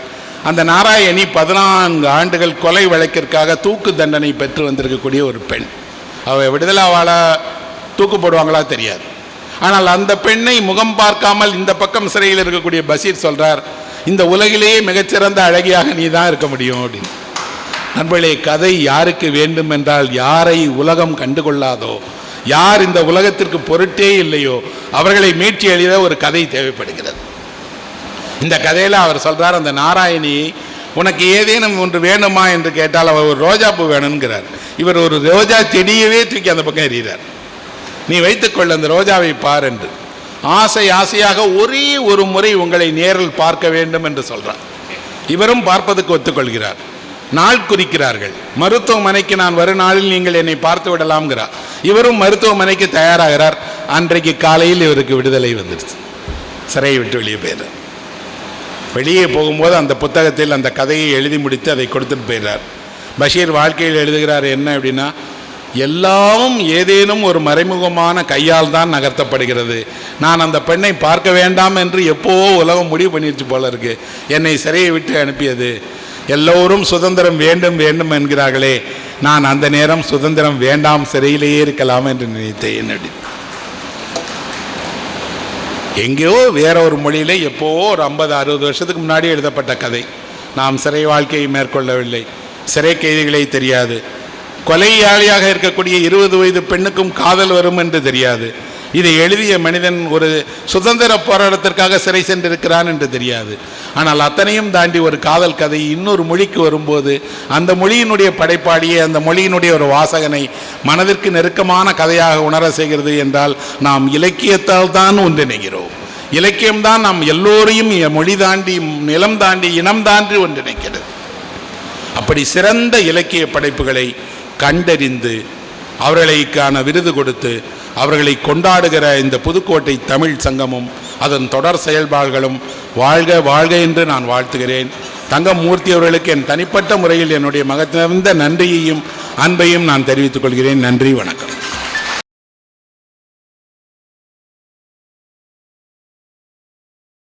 அந்த நாராயணி 14 ஆண்டுகள் கொலை வழக்கிற்காக தூக்கு தண்டனை பெற்று வந்திருக்கக்கூடிய ஒரு பெண். அவள் விடுதலைவாள தூக்கு போடுவாங்களா தெரியாது. ஆனால் அந்த பெண்ணை முகம் பார்க்காமல் இந்த பக்கம் சிறையில் இருக்கக்கூடிய பஷீர் சொல்கிறார், இந்த உலகிலேயே மிகச்சிறந்த அழகியாக நீ தான் இருக்க முடியும் அப்படின்னு. நண்பர்களே, கதை யாருக்கு வேண்டும் என்றால், யாரை உலகம் கண்டுகொள்ளாதோ, யார் இந்த உலகத்திற்கு பொருட்டே இல்லையோ அவர்களை மீட்சி எழுத ஒரு கதை தேவைப்படுகிறது. இந்த கதையில் அவர் சொல்கிறார், அந்த நாராயணி உனக்கு ஏதேனும் ஒன்று வேணுமா என்று கேட்டால் அவர் ஒரு ரோஜாப்பூ வேணுங்கிறார். இவர் ஒரு ரோஜா செடியவே தூக்கி அந்த பக்கம் எறிகிறார். நீ வைத்துக்கொள்ள அந்த ரோஜாவை பார் என்று. ஆசை ஆசையாக ஒரே ஒரு முறை உங்களை நேரில் பார்க்க வேண்டும் என்று சொல்கிறார். இவரும் பார்ப்பதற்கு ஒத்துக்கொள்கிறார். நாள் குறிக்கிறார்கள். மருத்துவமனைக்கு நான் வரும் நாளில் நீங்கள் என்னை பார்த்து விடலாம்ங்கிறார். இவரும் மருத்துவமனைக்கு தயாராகிறார். அன்றைக்கு காலையில் இவருக்கு விடுதலை வந்துடுச்சு. சிறையை விட்டு வெளியே போயிடுறார். வெளியே போகும்போது அந்த புத்தகத்தில் அந்த கதையை எழுதி முடித்து அதை கொடுத்துட்டு போயிடுறார். பஷீர் வாழ்க்கையில் எழுதுகிறார் என்ன அப்படின்னா, எல்லாமும் ஏதேனும் ஒரு மறைமுகமான கையால் தான் நகர்த்தப்படுகிறது. நான் அந்த பெண்ணை பார்க்க வேண்டாம் என்று எப்போவோ உலகம் முடிவு பண்ணிடுச்சு போல இருக்கு. என்னை சிறையை விட்டு அனுப்பியது. எல்லோரும் சுதந்திரம் வேண்டும் வேண்டும் என்கிறார்களே, நான் அந்த நேரம் சுதந்திரம் வேண்டாம், சிறையிலேயே இருக்கலாம் என்று நினைத்தேன். எங்கேயோ வேற ஒரு மொழியிலே எப்போவோ ஒரு 50-60 வருஷத்துக்கு முன்னாடி எழுதப்பட்ட கதை. நாம் சிறை வாழ்க்கையை மேற்கொள்ளவில்லை, சிறை கைதிகளை தெரியாது, கொலையாளியாக இருக்கக்கூடிய 20 வயது பெண்ணுக்கும் காதல் வரும் என்று தெரியாது, இதை எழுதிய மனிதன் ஒரு சுதந்திர போராட்டத்திற்காக சிறை சென்றிருக்கிறான் என்று தெரியாது. ஆனால் அத்தனையும் தாண்டி ஒரு காதல் கதை இன்னொரு மொழிக்கு வரும்போது அந்த மொழியினுடைய படைப்பாடியை, அந்த மொழியினுடைய ஒரு வாசகனை மனதிற்கு நெருக்கமான கதையாக உணர செய்கிறது என்றால் நாம் இலக்கியத்தால் தான் ஒன்றிணைகிறோம். இலக்கியம்தான் நாம் எல்லோரையும் மொழி தாண்டி, நிலம் தாண்டி, இனம் தாண்டி ஒன்றிணைக்கிறது. அப்படி சிறந்த இலக்கிய படைப்புகளை கண்டறிந்து அவர்களுக்கான விருது கொடுத்து அவர்களை கொண்டாடுகிற இந்த புதுக்கோட்டை தமிழ் சங்கமும் அதன் தொடர் செயல்பாடுகளும் வாழ்க வாழ்க என்று நான் வாழ்த்துகிறேன். தங்கமூர்த்தி அவர்களுக்கு என் தனிப்பட்ட முறையில் என்னுடைய மகத்திலிருந்த நன்றியையும் அன்பையும் நான் தெரிவித்துக் கொள்கிறேன். நன்றி, வணக்கம்.